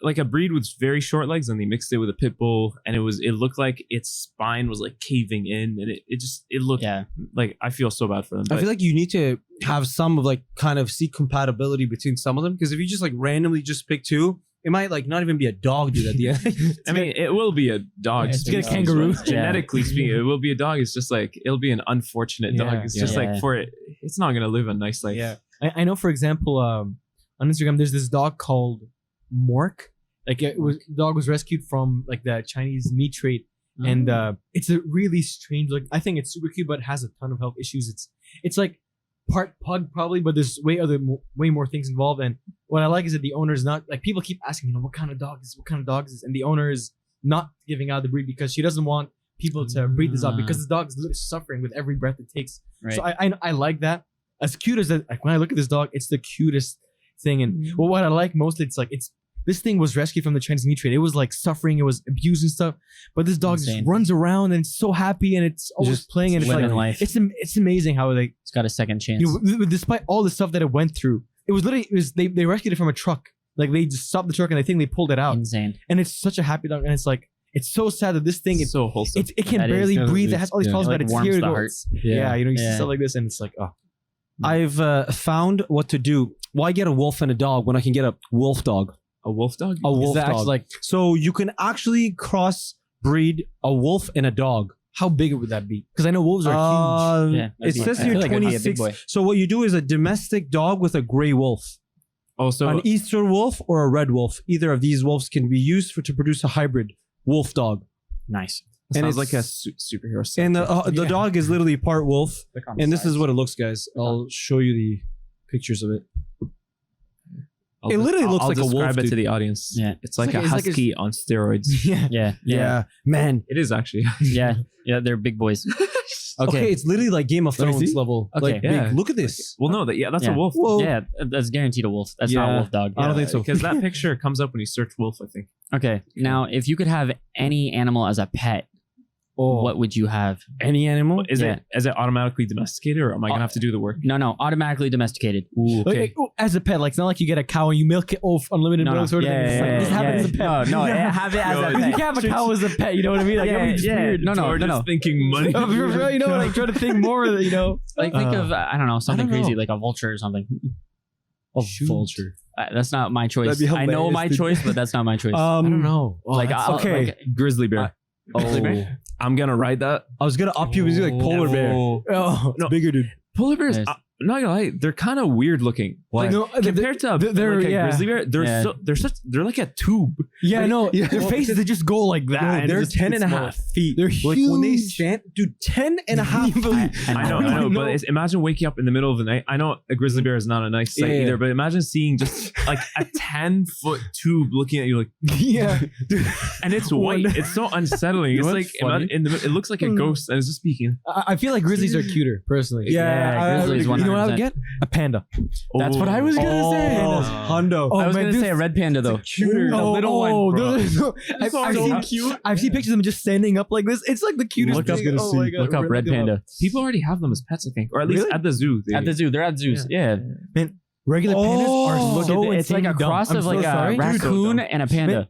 like a breed with very short legs, and they mixed it with a pit bull, and it looked like its spine was like caving in, and it looked Yeah. like I feel so bad for them. I but- feel like you need to have some of like kind of see compatibility between some of them because if you just like randomly just pick two, it might like not even be a dog dude at the end. I mean, it will be a dog. Yeah, speaking get a kangaroo. but Genetically speaking, it will be a dog. It's just like it'll be an unfortunate dog. Yeah. It's just Yeah. like for it, it's not gonna live a nice life. yeah, I know. For example, on Instagram, there's this dog called Mork. Like the dog was rescued from like the Chinese meat trade, and it's a really strange. Like I think it's super cute, but it has a ton of health issues. It's like part pug probably, but there's way more things involved. And what I like is that the owner is not like people keep asking, what kind of dog is this, and the owner is not giving out the breed because she doesn't want people to breed this dog because the dog is literally suffering with every breath it takes. Right. So I like that. As cute as that, like when I look at this dog, it's the cutest thing. And well, what I like mostly, it's like this thing was rescued from the Chinese meat trade. It was like suffering, it was abused and stuff. But this dog Insane. just runs around and it's so happy and it's always Just playing and it's living like life. it's amazing how like It's got a second chance. despite all the stuff that it went through, it was literally they rescued it from a truck. Like they just stopped the truck and I think they pulled it out. Insane. And it's such a happy dog and it's like it's so sad that this thing It's so wholesome. it can That is barely kind of breathe. It neat. has all these Yeah. problems, It, like, but it's warms here to the go. heart. Yeah, you know, you see Yeah. stuff like this and it's like, oh. I've found what to do. Why get a wolf and a dog when I can get a wolf dog? a wolf dog. A wolf Is that dog. actually like So you can actually cross breed a wolf and a dog. how big would that be? Because I know wolves are Yeah, It that'd be- says I here feel like it'd be a big 26. boy. So what you do is a domestic dog with a gray wolf. Oh, so An Eastern wolf or a red wolf. Either of these wolves can be used to produce a hybrid wolf dog. Nice. sounds and like a it's- superhero. set. And the Yeah. dog is literally part wolf. And this is what it looks, guys. I'll show you the pictures of it. It literally looks I'll like a wolf, describe it to dude. the audience. Yeah. It's like like- a it's like a- husky on steroids. yeah. Yeah. Man. It is actually. Yeah. Yeah. They're big boys. Okay. It's literally like Game of Let me Thrones see. level. Okay. Like Yeah. big. Look at this. Well, no, that's Yeah. a wolf. Whoa. Yeah. That's guaranteed a wolf. That's not a Yeah. wolf dog. I don't think so. Because that picture comes up when you search wolf, I think. Okay. Now, if you could have any animal as a pet, Oh. what would you have? Any animal? Is Yeah. it automatically domesticated, or am I gonna have to do the work? No. Automatically domesticated. Ooh, Like, as a pet, like it's not like you get a cow and you milk it off unlimited milk sort of thing. It's like, just have it as a pet. No, have it as a You pet. can't have a cow as a pet. You know what I mean? Like, that'd be just weird. No. thinking money. You know, like try to think more. You know, Like think of I don't know, something I don't crazy know. like a vulture or something. A Shoot. vulture. That's not my choice. That'd be I know hilarious, my dude. choice, but that's not my choice. I don't know. like I'll, okay. like, Grizzly bear. Grizzly bear? Oh. I'm gonna ride that. I was gonna up you and do like polar bear. Oh. Oh, It's bigger, dude. Polar bears. Yes. I'm not gonna lie, they're kind of weird looking. Like, no, Compared to they're- like a yeah. grizzly bear, Yeah. they're like a tube. yeah, I know. Yeah. Their faces, they just go like that. No, and they're it's just- 10 it's and a small. half feet. They're Like when they huge. stand, dude, 10 and a half feet. I know, but imagine waking up in the middle of the night. I know a grizzly bear is not a nice sight Yeah. either, but imagine seeing just like a 10-foot tube looking at you like, Yeah, and it's white. It's so unsettling. It's what's like funny? it looks like a ghost and it's just speaking. I feel like grizzlies are cuter, personally. Yeah, grizzlies you know what I would 100%. get? A panda. That's what I was gonna say. Hondo. Oh, I was man, gonna this- say a red panda though. Cuter. The little one, bro. I've so seen, I've seen pictures of them just standing up like this. It's like the cutest Look up- thing. Oh my God, Look up really red good. panda People already have them as pets, I think, or at least Really? at the zoo. at the zoo. They're at zoos. Yeah. Regular pandas Oh, are so It's like a insanely dumb. cross I'm of so like a sorry. raccoon and a panda.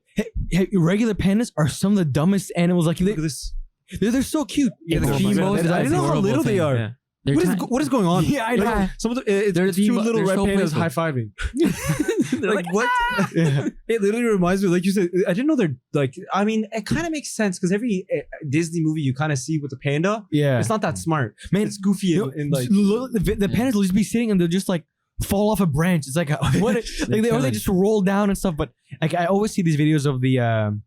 Regular pandas are some of the dumbest animals. Like Look at this. they're so cute. Yeah, It's they're the the most most I didn't know how adorable little they thing. are. Yeah. They're tiny. What is going on? Yeah, I know. Yeah. Some of the, They're it's two the- little they're red so pandas playful. high fiving. They're Like like, what? Yeah. It literally reminds me, like you said. I didn't know they're like. I mean, it kind of makes sense because every Disney movie you kind of see with the panda, Yeah. it's not that smart. Man, It's goofy You know, and like. the pandas will just be sitting and they'll just like fall off a branch. It's like what? Like they just roll down and stuff. But like I always see these videos of the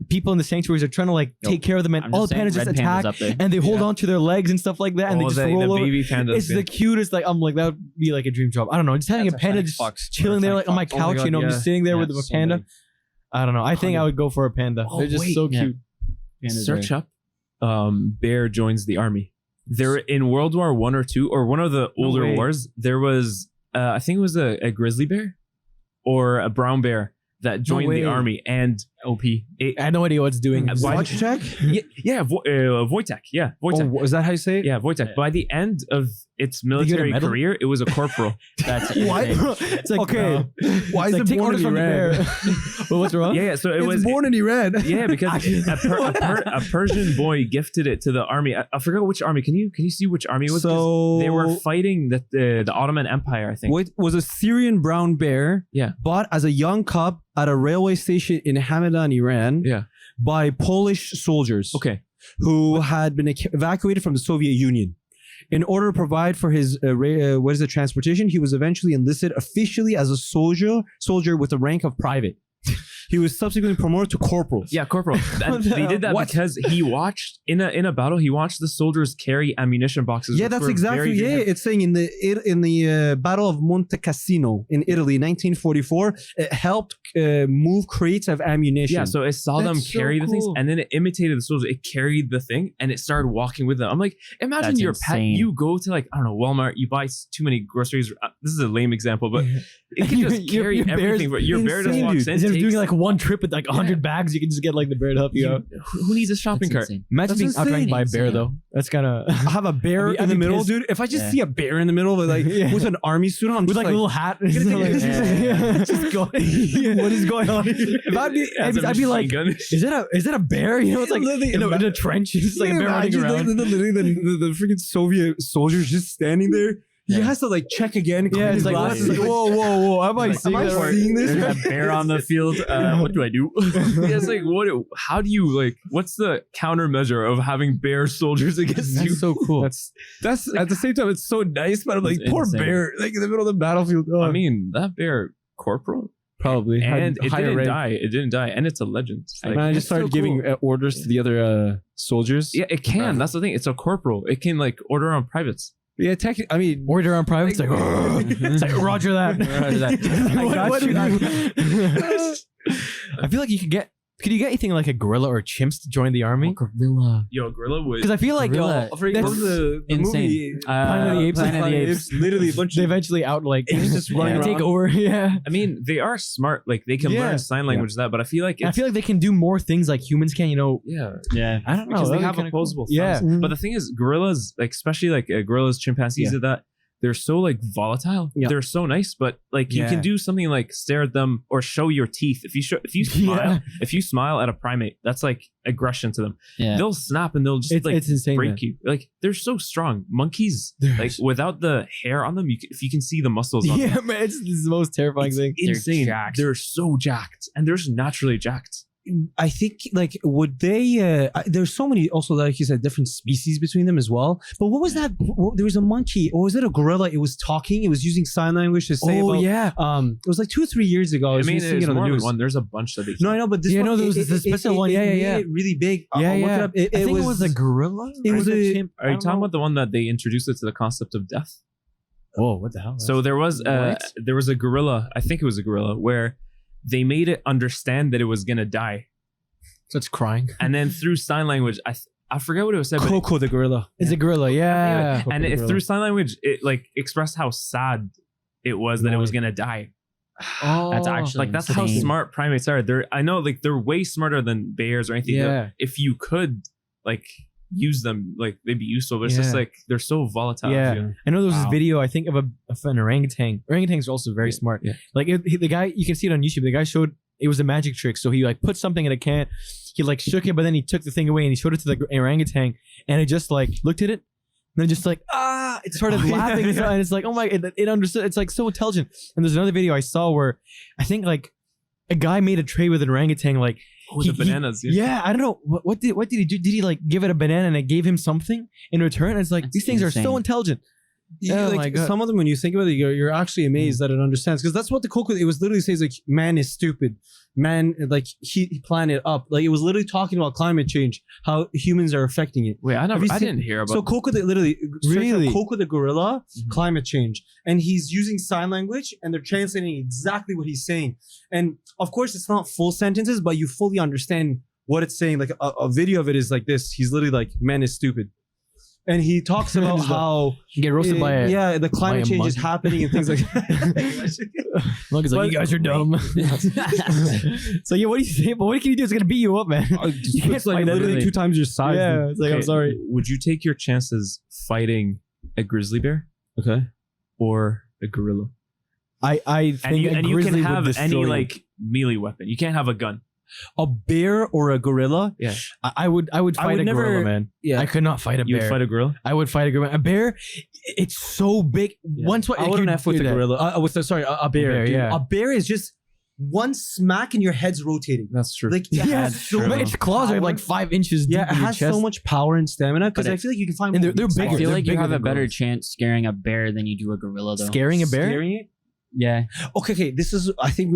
people in the sanctuaries are trying to like take care of them, and I'm all the saying pandas just red pandas attack up there. and they hold on to their legs and stuff like that, and they just roll the over. baby pandas. It's the cutest. Like I'm like that would be like a dream job. I don't know, just having That's a a panda funny just fox. chilling there like on my Oh my couch. God, You know, I'm yeah. just sitting there Yeah, with a so panda. many. I don't know. I think I would go for a panda. Oh, They're just wait. so Yeah. cute. Pandas Search are- up Bear joins the army. There in World War One or two, or one of the older way. wars, there was I think it was a grizzly bear or a brown bear that joined the way. army, and OP. I had no idea what it's doing. Why- Wojtek? Wojtek, yeah, Wojtek. Oh, is that how you say it? Yeah, Wojtek. Yeah. By the end of its get a military medal? career, it was a corporal. That's Why? insane. It's like Okay. Why is like, it take born orders in from the Iran? bear. Well, what's wrong? Yeah, so it It's was born in Iran. Yeah, because a Persian boy gifted it to the army. I forgot which army. Can you see which army it was? 'Cause So they were fighting the Ottoman Empire, I think. What was a Syrian brown bear? Yeah. Bought as a young cub at a railway station in Hamadan, Iran. Yeah. By Polish soldiers. Okay. Who had been evacuated from the Soviet Union. In order to provide for his transportation, he was eventually enlisted officially as a soldier with the rank of private. He was subsequently promoted to corporal. Yeah, corporal. And they did that What? because he watched in a battle. He watched the soldiers carry ammunition boxes. Yeah, which that's were exactly. very Yeah, heavy. it's saying in the Battle of Monte Cassino in Italy, 1944, it helped move crates of ammunition. Yeah, so it saw them That's so carry the things, cool. and then it imitated the soldiers. It carried the thing, and it started walking with them. I'm like, imagine That's your pet. insane. You go to like I don't know Walmart. You buy too many groceries. This is a lame example, but it can just Your carry bear's everything. But your bear just insane, walks dude. in, Is it Instead of doing takes- like one trip with like 100 bags, you can just get like the bear to help you out. Who needs a shopping That's cart? insane. Imagine being That's outranked by a insane. bear though. That's kind of have a bear I'd be in the middle, pissed. dude. If I just Yeah. see a bear in the middle, like Yeah. with an army suit on, with just like a little hat. Just going. What is going on? If I'd be like, is that a bear? You know, it's like in a trench. It's like a bear running around. The freaking Soviet soldiers just standing there. He Yeah. has to like check again. Yeah, it's like, what? what? Whoa! Am I Like, seeing this? seeing this? There's a bear on the field. What do I do? Yeah, it's like what? How do you like? What's the countermeasure of having bear soldiers against you? That's so cool. That's at the same time, it's so nice, but I'm like, It's poor insane. bear, like in the middle of the battlefield. Oh. I mean, that bear corporal, probably and it didn't die. It didn't die, and it's a legend. Like, Man, I just it's so started giving cool. orders to the other soldiers. Yeah, it can. That's the thing. It's a corporal. It can like order on privates. Yeah. I mean, Order on private. It's like, it's like Roger that. Roger that. I got What you. do I feel like you could get. Could you get anything like a gorilla or chimps to join the army? Gorilla. Yo, gorilla would. Because I feel like Gorilla. that's- the insane. movie Planet of the Apes. Planet of the Apes. literally a bunch they of eventually out like apes just running they take around. over. Yeah. I mean, they are smart. Like they can Yeah. learn sign language that, but I feel like And I it's, feel like they can do more things like humans can. You know. yeah, Yeah. I don't know. because they that'd be have kinda opposable cool. Yeah. thumbs. But the thing is, gorillas, like especially like gorillas, chimpanzees, and that they're so like volatile. Yeah. They're so nice, but like you Yeah. can do something like stare at them or show your teeth. If you smile, if you smile at a primate, that's like aggression to them. Yeah. They'll snap and they'll just It's, like it's insane. man. break you. Like they're so strong. Monkeys, They're- like without the hair on them, if you can see the muscles on them, Yeah, man. It's the most terrifying thing. it's insane. jacked. They're so jacked, and they're just naturally jacked. I think like would they there's so many also like you said different species between them as well, but what was that there was a monkey or was it a gorilla? It was talking, it was using sign language to say about yeah. it was like 2 or 3 years ago. I I was mean, seeing there's it on the more than news. one. There's a bunch that they. No, I know, but this Yeah, one, no, there was this special one. Yeah, yeah, made yeah. it really big. Yeah, I'll look yeah. it up. It, I think was, it was a gorilla. it or was a- chimp. Are you talking about the one that they introduced it to the concept of death? Oh, what the hell? So there was a gorilla. I think it was a gorilla where they made it understand that it was gonna die, So it's crying. and then through sign language, I forget what it was said, but Coco the gorilla. It's a gorilla. Yeah. and it, through sign language, it like expressed how sad it was that it was gonna die. Oh, That's actually Like that's how insane. smart primates are. I know like they're way smarter than bears or anything. Yeah. If you could like use them, like they'd be useful. But it's just Yeah. like they're so volatile. Yeah. I know there was this Wow. video, I think, of an orangutan. Orangutans are also very smart. yeah. Like the guy, you can see it on YouTube. The guy showed it was a magic trick. So he like put something in a can. He like shook it, but then he took the thing away and he showed it to the orangutan, and it just like looked at it. And then just like it started laughing and it's like, oh my, it understood. It's like so intelligent. And there's another video I saw where I think like a guy made a tray with an orangutan. Like Oh, the bananas. yeah, I don't know what did he do? Did he like give it a banana and it gave him something in return? And it's like That's these things are so insane. intelligent. Yeah, Oh my like God. some of them, when you think about it, you're actually amazed that it understands, because that's what the Coco. It was literally says like man is stupid, man like he planned it up. Like it was literally talking about climate change, how humans are affecting it. Wait, I you seen- didn't hear about. So Coco, literally, Really? Coco the gorilla, Mhm. climate change, and he's using sign language, and they're translating exactly what he's saying. And of course, it's not full sentences, but you fully understand what it's saying. Like a video of it is like this. He's literally like, "Man is stupid," and he talks about how You get roasted by it. yeah, the climate a change is monkey. happening and things like that. Monkey's like, But- you guys are dumb. So yeah, what do you say? But what can you do? It's gonna beat you up, man. You can't It's like fight that literally thing. 2 times your size. Yeah, dude. it's like I'm sorry. Would you take your chances fighting a grizzly bear Okay. or a gorilla? I think And you a can grizzly would have destroy any you. like melee weapon. You can't have a gun. A bear or a gorilla? I would fight would a never- gorilla, man. Yeah. I could not fight a You bear. would fight a gorilla. I would fight a gorilla. A bear, it's so big. Once what I wouldn't F with a gorilla. A bear. bear, yeah. A bear is just one smack and your head's rotating. That's true. Like Yeah, has so but much its claws are power. like 5 inches deep Yeah, it in your has chest. so much power and stamina, because But I feel like you can find and more they're weak bigger. I spots. feel They're like you bigger have a than better gorillas. chance scaring a bear than you do a gorilla, though. Scaring a bear? Scaring it. Yeah. Okay. This is. I think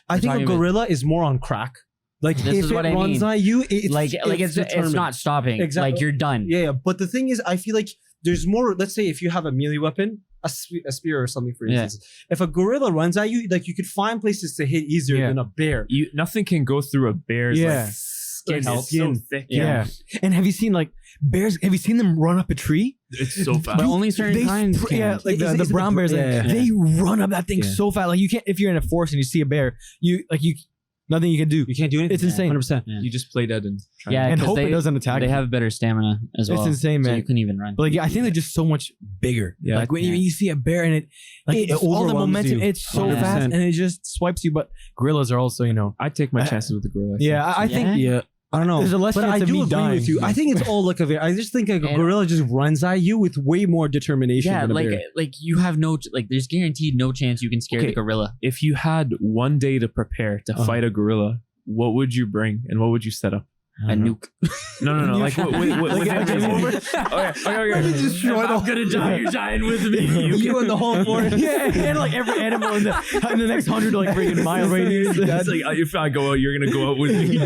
I think a talking about- gorilla is more on crack. Like This if is what it I runs mean. at you, it's It's determined. not stopping. Exactly. Like you're done. Yeah, but the thing is, I feel like there's more. Let's say if you have a melee weapon, a spear or something, for Yeah. instance. If a gorilla runs at you, like you could find places to hit easier Yeah. than a bear. Nothing can go through a bear's Yeah. like, skin. It's so Skin. thick. Yeah. And have you seen like bears? Have you seen them run up a tree? It's so fast. But only certain kinds can. Yeah, like Is the it brown bears, like, yeah. they run up that thing Yeah. so fast. Like you can't, if you're in a forest and you see a bear, you Nothing you can do. You can't do anything. It's insane. 100%. Yeah. You just play dead and try. Yeah, And 'cause hope it doesn't attack They you. have better stamina as well. It's insane, So man. you couldn't even run. But like, I think they're just so much bigger. Yeah, Like when yeah. you see a bear and It it's all the overwhelms momentum, you. it's so 100%. fast and it just swipes you. But gorillas are also, I'd take my chances with the gorilla. yeah, I think Yeah. I don't know. There's a less but chance I of do me agree dying. with you. I think it's all I just think a And- gorilla just runs at you with way more determination yeah, than a like bear. you have there's guaranteed no chance you can scare Okay. the gorilla. If you had one day to prepare to fight a gorilla, what would you bring and what would you set up? A nuke. No. Like, okay. destroy the I'm gonna die. You're dying with me. you and the whole forest. Yeah, and like every animal in the next 100 like freaking mile radius. That's like if I go out, you're gonna go out with me.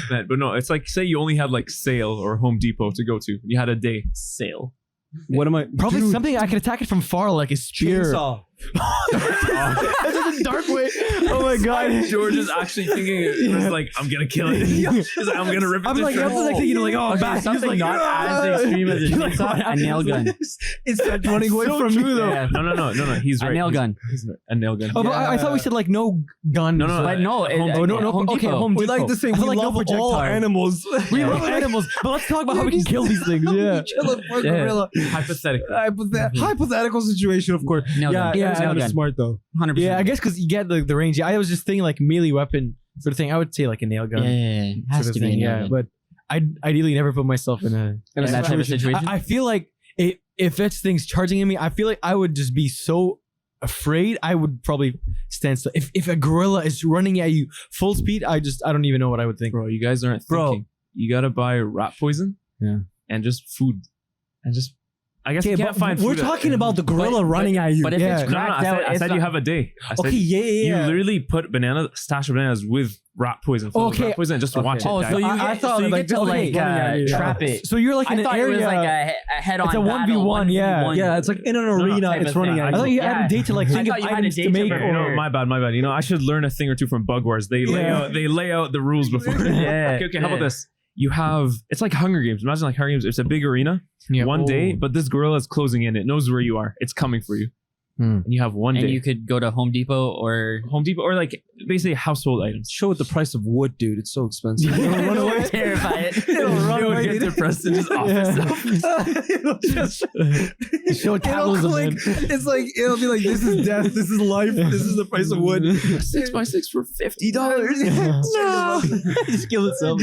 Man, but no, it's like say you only had like Sale or Home Depot to go to. You had a day. Sale. What am I? Probably Dude, something I could attack it from far, like a spear. chainsaw. That's in a dark way. Oh my god. George is actually thinking it was like I'm gonna kill it. He's like, I'm gonna rip it I'm to like, I'm shreds. like thinking, like, oh, Okay, back. something He's like, not as extreme as a You're like, chainsaw, a nail gun. It's like running away so from true, you, though. Yeah. No. He's A right. nail gun. He's right. A nail gun. Oh, but I thought we said like no gun. No, But no, Oh, no, Home okay, Depot. Home We Depot. like to say I we feel like love no all projectile. animals. We love animals, but let's talk about how we can kill these things. Yeah. Kill a fucking Yeah. gorilla. Hypothetically. Hypothetical situation, of course. Nail gun. Yeah, it's nail kinda gun. smart though. 100%. Yeah, I guess because you get the range. I was just thinking like melee weapon sort of thing. I would say like a nail gun. Yeah, has sort to of be a thing, nail yeah. gun. But I'd ideally never put myself in that type of situation. I feel like if it's things charging at me, I feel like I would just be so afraid. I would probably stand still. If a gorilla is running at you full speed, I don't even know what I would think. Bro, you guys aren't Bro. thinking. You gotta buy rat poison. Yeah. And just food. And just I guess you Okay, can't but find we're food. talking about the gorilla But- running at you. but if Yeah. it's No, I cracked said, out, I it's said not- you have a day. I said okay, yeah. you literally put stash of bananas with rat poison. Full of Okay. rat poison just to watch it Oh, die. so you I get, thought so you like get to this, like okay, trap it. So you're like in I an thought area. it was like a head-on It's a battle, 1v1, yeah. 1v1. Yeah, it's like in an arena. type It's of running thing. at I thought you. you had a date to like I think thought of you had a items date to to make. prepare. No, my bad. I should learn a thing or two from Bug Wars. They lay out the rules before. Yeah. Okay, how about this? You have it's like Hunger Games. Imagine like Hunger Games. It's a big arena. Yeah. One day, but this gorilla is closing in. It knows where you are. It's coming for you. And you have one And day. you could go to Home Depot or Home Depot or like basically household items. Show it the price of wood, dude. It's so expensive. Run away. terrify it. It'll run They would away. get depressed and just off It'll just Show capitalism, man. It's like it'll be like this is death, this is life, this is the price of wood. 6x6 for $50. No, Just kill itself.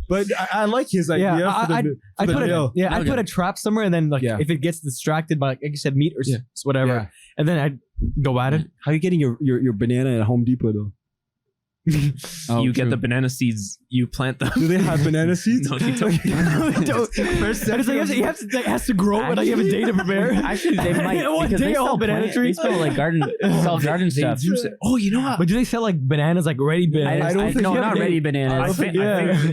but I like his idea. Yeah, for the- I for put the a deal. I put a trap somewhere, and then like Yeah. if it gets distracted by like you said meat or whatever, Yeah. and then I'd go at it. How are you getting your banana at Home Depot though? You get the banana seeds, you plant them. Do they have banana seeds? No, they don't. First it's like you have to, it has to grow, and I have a day to prepare. Actually, they might One because day they all sell banana plant- trees. They sell like garden stuff. Oh, you know what? But do they sell like bananas, like ready bananas? don't think no, you have not a ready date. bananas. I think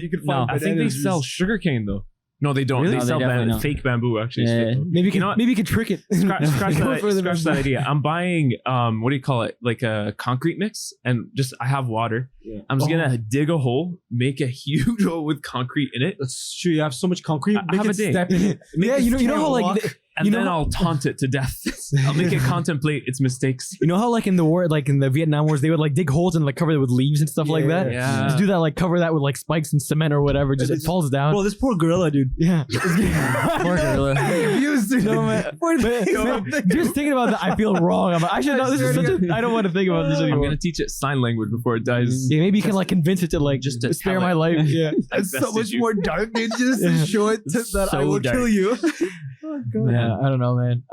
you can No. I think they sell sugarcane though. No, they don't. Really? They No, they sell definitely don't. fake bamboo actually. It's Yeah. fake, though. Maybe You know what? maybe you could trick it. Scratch Go for the that idea. I'm buying what do you call it? Like a concrete mix, and just I have water. Yeah. I'm just gonna dig a hole, make a huge hole with concrete in it, That's true. You have so much concrete. I Make have it a day. step in it. Yeah, you know how like walk. and You then know- I'll taunt it to death. I'll make it contemplate its mistakes. you know how like in the war, like in the Vietnam Wars, they would like dig holes and like cover it with leaves and stuff like that. Yeah. Just do that, like cover that with like spikes and cement or whatever. Just it falls down. Bro, this poor gorilla, dude. Yeah. Poor gorilla. Confused, dude. No, man. Just thinking about that, I feel wrong. I'm like, I should know. This is such a. I don't want to think about this I'm anymore. gonna teach it sign language before it dies. Yeah, maybe you can like convince it to like Just to spare tell my it. life. Yeah. It's so Bested much you. more dark, dude. Just Yeah. to show it that I So will dark. kill you. Yeah, I don't know, man.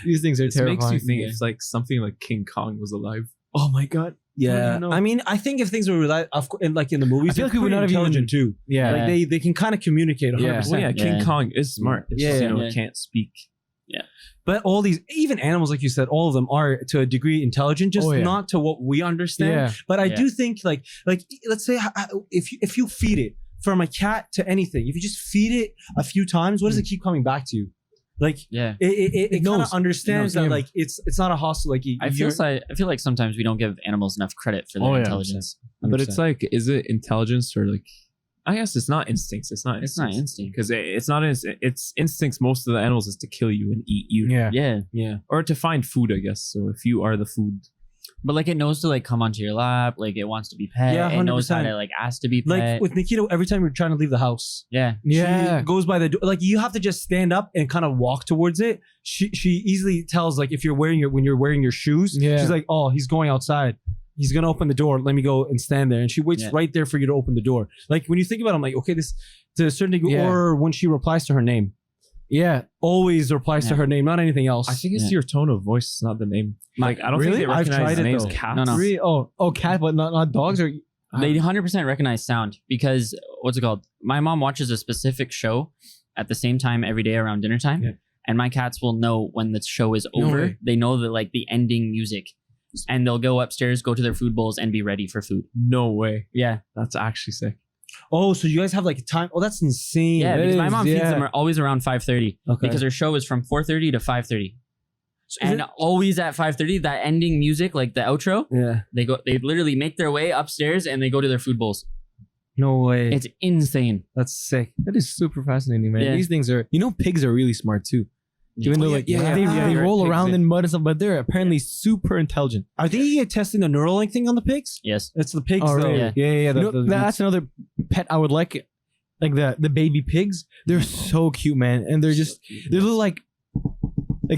These things are It terrifying. makes you think it's like something like King Kong was alive. Oh my god. Yeah, No. I mean, I think if things were of course, like in the movies, I feel they're like we would pretty not have even- intelligent too. Yeah. Like they can kind of communicate. 100%. Yeah. Well, yeah, King Yeah. Kong is smart. It's just, Yeah, you know, yeah. it can't speak. But all these, even animals, like you said, all of them are to a degree intelligent, just Oh, yeah. not to what we understand. Yeah. But I Yeah. do think, like let's say if you feed it, from a cat to anything, if you just feed it a few times, what does it keep coming back to you? Like Yeah. it kind knows. of understands It knows, that yeah. like it's not a hostile. Like I feel like sometimes we don't give animals enough credit for their Oh, yeah. intelligence. But it's like, is it intelligence or like? I guess it's not instincts. It's not. It's not instinct. because it's not. It's instincts. Most of the animals is to kill you and eat you. Yeah. Yeah. Yeah. Or to find food, I guess. So if you are the food, But like it knows to like come onto your lap, like it wants to be pet. Yeah, It knows how 100%. to like ask to be pet. Like with Nikita, every time you're trying to leave the house, yeah. she goes by the door. Like you have to just stand up and kind of walk towards it. She easily tells like if you're wearing when you're wearing your shoes. Yeah. She's like, oh, he's going outside. He's gonna open the door. Let me go and stand there. And she waits Yeah. right there for you to open the door. Like when you think about it, I'm like, okay, this to a certain degree. Yeah. Or when she replies to her name, Yeah. always replies to Yeah. her name, not anything else. I think it's Yeah. your tone of voice, it's not the name. Like I don't Really? think they I've recognize tried the it, names though. cats. No, no. Really? Oh, cat, but not dogs or. They 100% recognize sound because what's it called? My mom watches a specific show at the same time every day around dinner time. Yeah. And my cats will know when the show is No over. way. They know the like the ending music. And they'll go upstairs, go to their food bowls, and be ready for food. No way. Yeah. That's actually sick. Oh, so you guys have like time? Oh, that's insane. Yeah, It because my is, mom feeds yeah. them always around 5:30 Okay. because her show is from 4:30 to 5:30. Is And it- always at 5:30, that ending music, like the outro, yeah. they literally make their way upstairs and they go to their food bowls. No way. It's insane. That's sick. That is super fascinating, man. Yeah. These things are. Pigs are really smart too. Even though, like, they You're roll right, around pigs, in mud and stuff, but they're apparently super intelligent. Are they testing the Neuralink thing on the pigs? Yes. It's the pigs, Oh, though. really? Yeah. You know, that's another pet I would like the baby pigs. They're so cute, man, and they're just they look like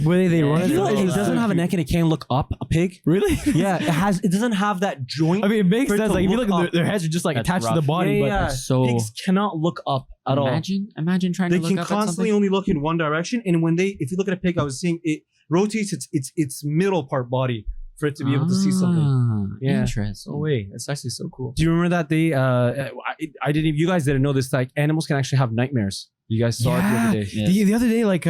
where they Yeah. run. You know, It's it doesn't have a neck and it can't look up. A pig. Really? Yeah, it doesn't have that joint. I mean, it makes For it sense. to Like if you look look at up. their heads are just like That's attached to the rough. body, Yeah, but yeah. That's so Pigs cannot look up at all. Imagine trying They to look can up constantly at only look in one direction, and when if you look at a pig, I was seeing it rotates its middle part body for it to be able to see something. Yeah. Interesting. oh wait, that's actually so cool. Do you remember that they? I didn't. You guys didn't know this. Like animals can actually have nightmares. You guys saw it the other day. Yeah. The other day, like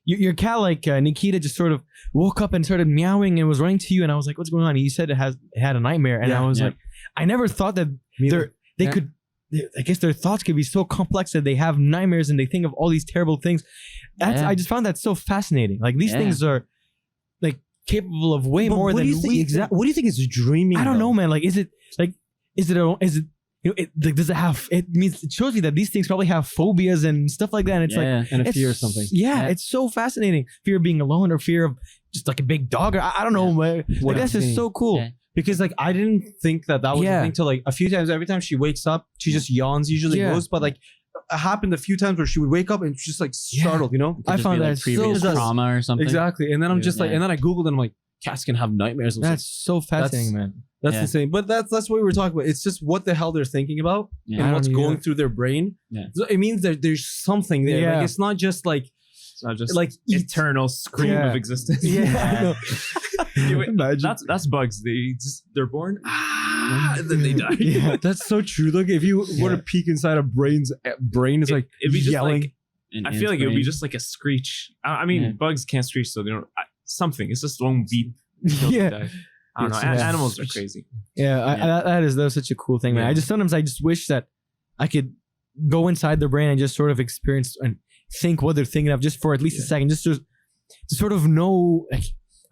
your cat, like Nikita, just sort of woke up and started meowing and was running to you, and I was like, "What's going on?" He said it had a nightmare, and Yeah. I was Yeah. like, I never thought that they Yeah. could. I guess their thoughts could be so complex that they have nightmares and they think of all these terrible things. Yeah. I just found that so fascinating. Like these Yeah. things are like capable of way But more what than do you think? we. What do you think is dreaming? I don't though? know, man. Like, is it you know, like, does it have? It means it shows you that these things probably have phobias and stuff like that. And it's like Yeah. And a it's- fear or something. Yeah, Yeah. it's so fascinating. Fear of being alone or fear of just like a big dog. Or I don't know. Man. What Like, that's I'm just saying. so cool. Yeah. Because like I didn't think that was Yeah. the thing till like a few times. Every time she wakes up, she just yawns. Usually Yeah. goes, but like it happened a few times where she would wake up and just like startled. You know. Could I just found be, like, that so previous cool. trauma or something. Exactly. And then I'm just like, Yeah. and then I googled and I'm like, cats can have nightmares. I was like, That's so fascinating, man. That's Yeah. insane. But that's what we were talking about. It's just what the hell they're thinking about Yeah. I and don't what's either. going through their brain. Yeah. So it means that there's something there. Yeah. Like it's not just like It's not just like eternal scream Yeah. of existence. I know. Imagine. That's bugs. They're born, and then they die. Yeah. that's so true. Look, if you were to peek inside a brain, it's like It'd be just yelling. like In- I in feel like it would be brain. just like a screech. I mean, Yeah. bugs can't screech, so they don't. Something. It's just one beat. until they Yeah. die. I don't know. Yes, yeah. Animals are crazy. Yeah, Yeah. that was such a cool thing, man. Yeah. Sometimes I just wish that I could go inside their brain and just sort of experience and think what they're thinking of just for at least a second, just to sort of know. Like,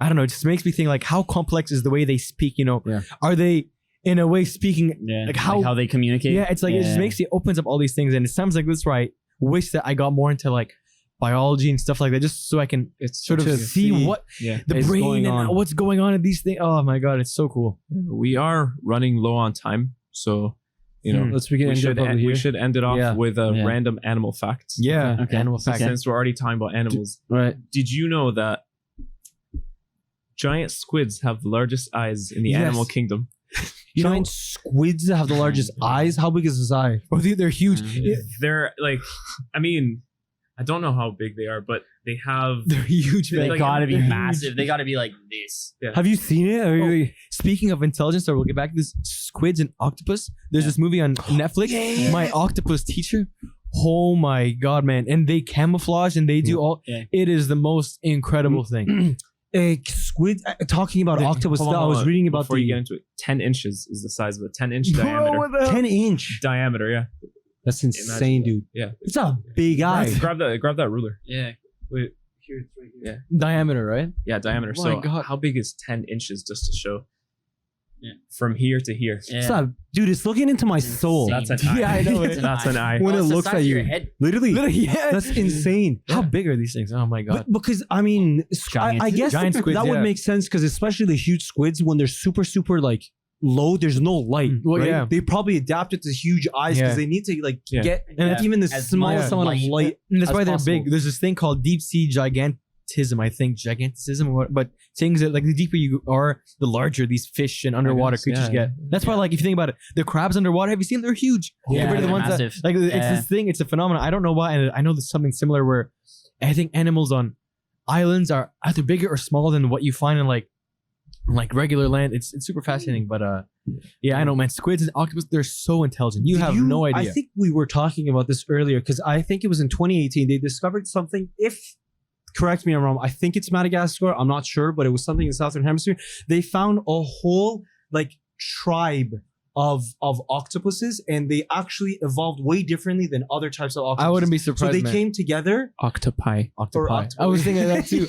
I don't know. It just makes me think like how complex is the way they speak. You know, Yeah. are they in a way speaking? Yeah. Like how they communicate. Yeah, it's like it just makes it opens up all these things, and it sounds like this. Right? Wish that I got more into like biology and stuff like that, just so I can It's sort of to see what Yeah. the is brain going and on. what's going on in these things. Oh my god, it's so cool. We are running low on time, so you know. Let's begin. We should, end, we should end it off Yeah. with a Yeah. random animal fact. Yeah, Okay. animal So fact. since we're already talking about animals, Right. did you know that giant squids have the largest eyes in the Yes. animal kingdom? Giant squids have the largest eyes. How big is his eye? Oh, they're huge. Mhm. They're like, I mean, I don't know how big they are, but they have. They're huge, man. They Like, gotta be they're huge. massive. They gotta be like this. Have you seen it? Are you- Oh. Speaking of intelligence, or we'll get back to this. Squids and octopus. There's this movie on Netflix. My Octopus Teacher. Oh my god, man! And they camouflage and they do all. Yeah. It is the most incredible thing. Squid. Talking about Wait, octopus. Hold on, I was hold on. reading about Before you the get into it, 10 inches is the size of a 10-inch diameter. 10-inch. Diameter, yeah. That's insane, that. dude. Yeah. It's a big eye. Grab that ruler. Yeah. Wait, here it's right here. Diameter, right? Yeah, diameter. Oh my So God. how big is 10 inches just to show? from here to here. Yeah. Stop. Dude, it's looking into my soul. That's an eye. Yeah, I know. That's an eye. When Oh, it it's the looks size at of you. your head. Literally. Yeah, That's insane. How big are these things? Oh my god. But because I mean, Giant- I guess giant squids, that would yeah. make sense because especially the huge squids when they're super like low, there's no light. Well, right? yeah. They probably adapted to huge eyes because Yeah. they need to like Yeah. get And even the As smallest much amount of light. light. And that's as why they're possible. big. There's this thing called deep sea gigantism, I think. Gigantism or what? But things that like the deeper you are, the larger these fish and underwater guess, creatures yeah. get. That's why, like, if you think about it, the crabs underwater, have you seen them? They're huge. Yeah, Compared to the they're ones massive. that, like, it's Yeah. this thing, it's a phenomenon. I don't know why. And I know there's something similar where I think animals on islands are either bigger or smaller than what you find in like regular land. It's super fascinating. But yeah, I know, man. Squids and octopus, they're so intelligent. You Did have no idea. I think we were talking about this earlier because I think it was in 2018 they discovered something. If correct me if I'm wrong, I think it's Madagascar. I'm not sure, but it was something in the Southern Hemisphere. They found a whole like tribe of octopuses, and they actually evolved way differently than other types of octopuses. I wouldn't be So surprised. they man. came together, Octopi. Octopi. octopus. I was thinking of that too.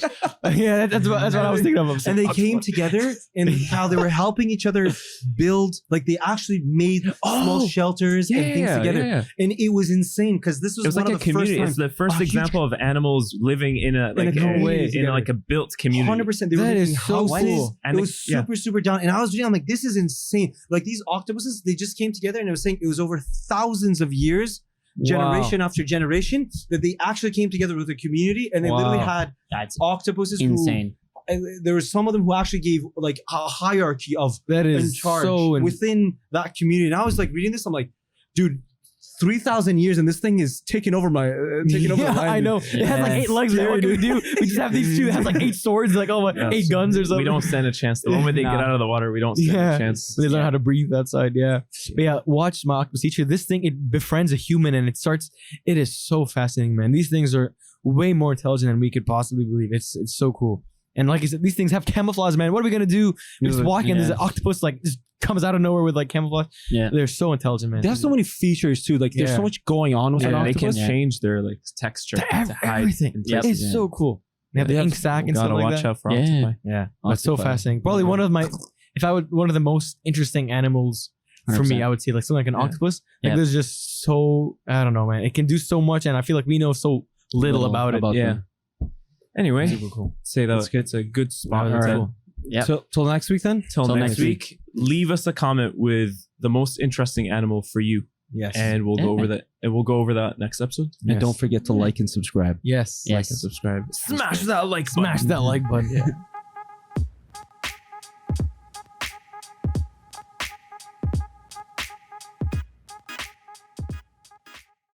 Yeah, that's what I was thinking of. and they came together, and how they were helping each other build. Like they actually made small shelters and things together. And it was insane because this was, It was one like a of the first community. times. It's the first a huge- example of animals living in a like community in together. like a built community. 100%. They were That making is so houses. cool. And it the- was super down. And I was reading, I'm like, this is insane. Like these octopuses, they just came together, and it was saying it was over thousands of years, generation after generation, that they actually came together with a community, and they literally had That's octopuses insane. there were some of them who actually gave like a hierarchy of That in is charge so within that community. And I was like reading this, I'm like, dude, 3,000 years and this thing is taking over my taking over. Yeah, the land, I know. dude. It has like 8 legs. Like, what can we do? We just have these two that have like 8 swords, like Yeah, 8 guns or something. We don't stand a chance. The moment they get out of the water, we don't stand Yeah. a chance. They learn how to breathe outside. Yeah, but yeah. Watch my octopus teacher. This thing, it befriends a human, and it starts. It is so fascinating, man. These things are way more intelligent than we could possibly believe. It's so cool. And like I said, these things have camouflage, man. What are we gonna do? We're just walking, and there's an octopus like just comes out of nowhere with like camouflage. Yeah. They're so intelligent, man. They have so many features too. Like there's Yeah. so much going on with an And they can octopus. change their like texture to hide Everything. in Yep. places. It's so cool. They have the ink sac and stuff Gotta like watch that. out for Yeah. octopi. Yeah, that's so Octopi. fascinating. Probably one of my, if I would, one of the most interesting animals for me, 100%. I would say like something like an Yeah. octopus. Like Yeah. there's just so, I don't know, man. It can do so much, and I feel like we know so little about it. Yeah. Anyway, Super cool. say that it's a good spot. All right. Cool. Yeah. Till next week then. Till Till next next week, leave us a comment with the most interesting animal for you, Yes. and we'll go over that. And we'll go over that next episode. And don't forget to like and subscribe. yes. Like Yes. and subscribe. Smash that like button. Yeah.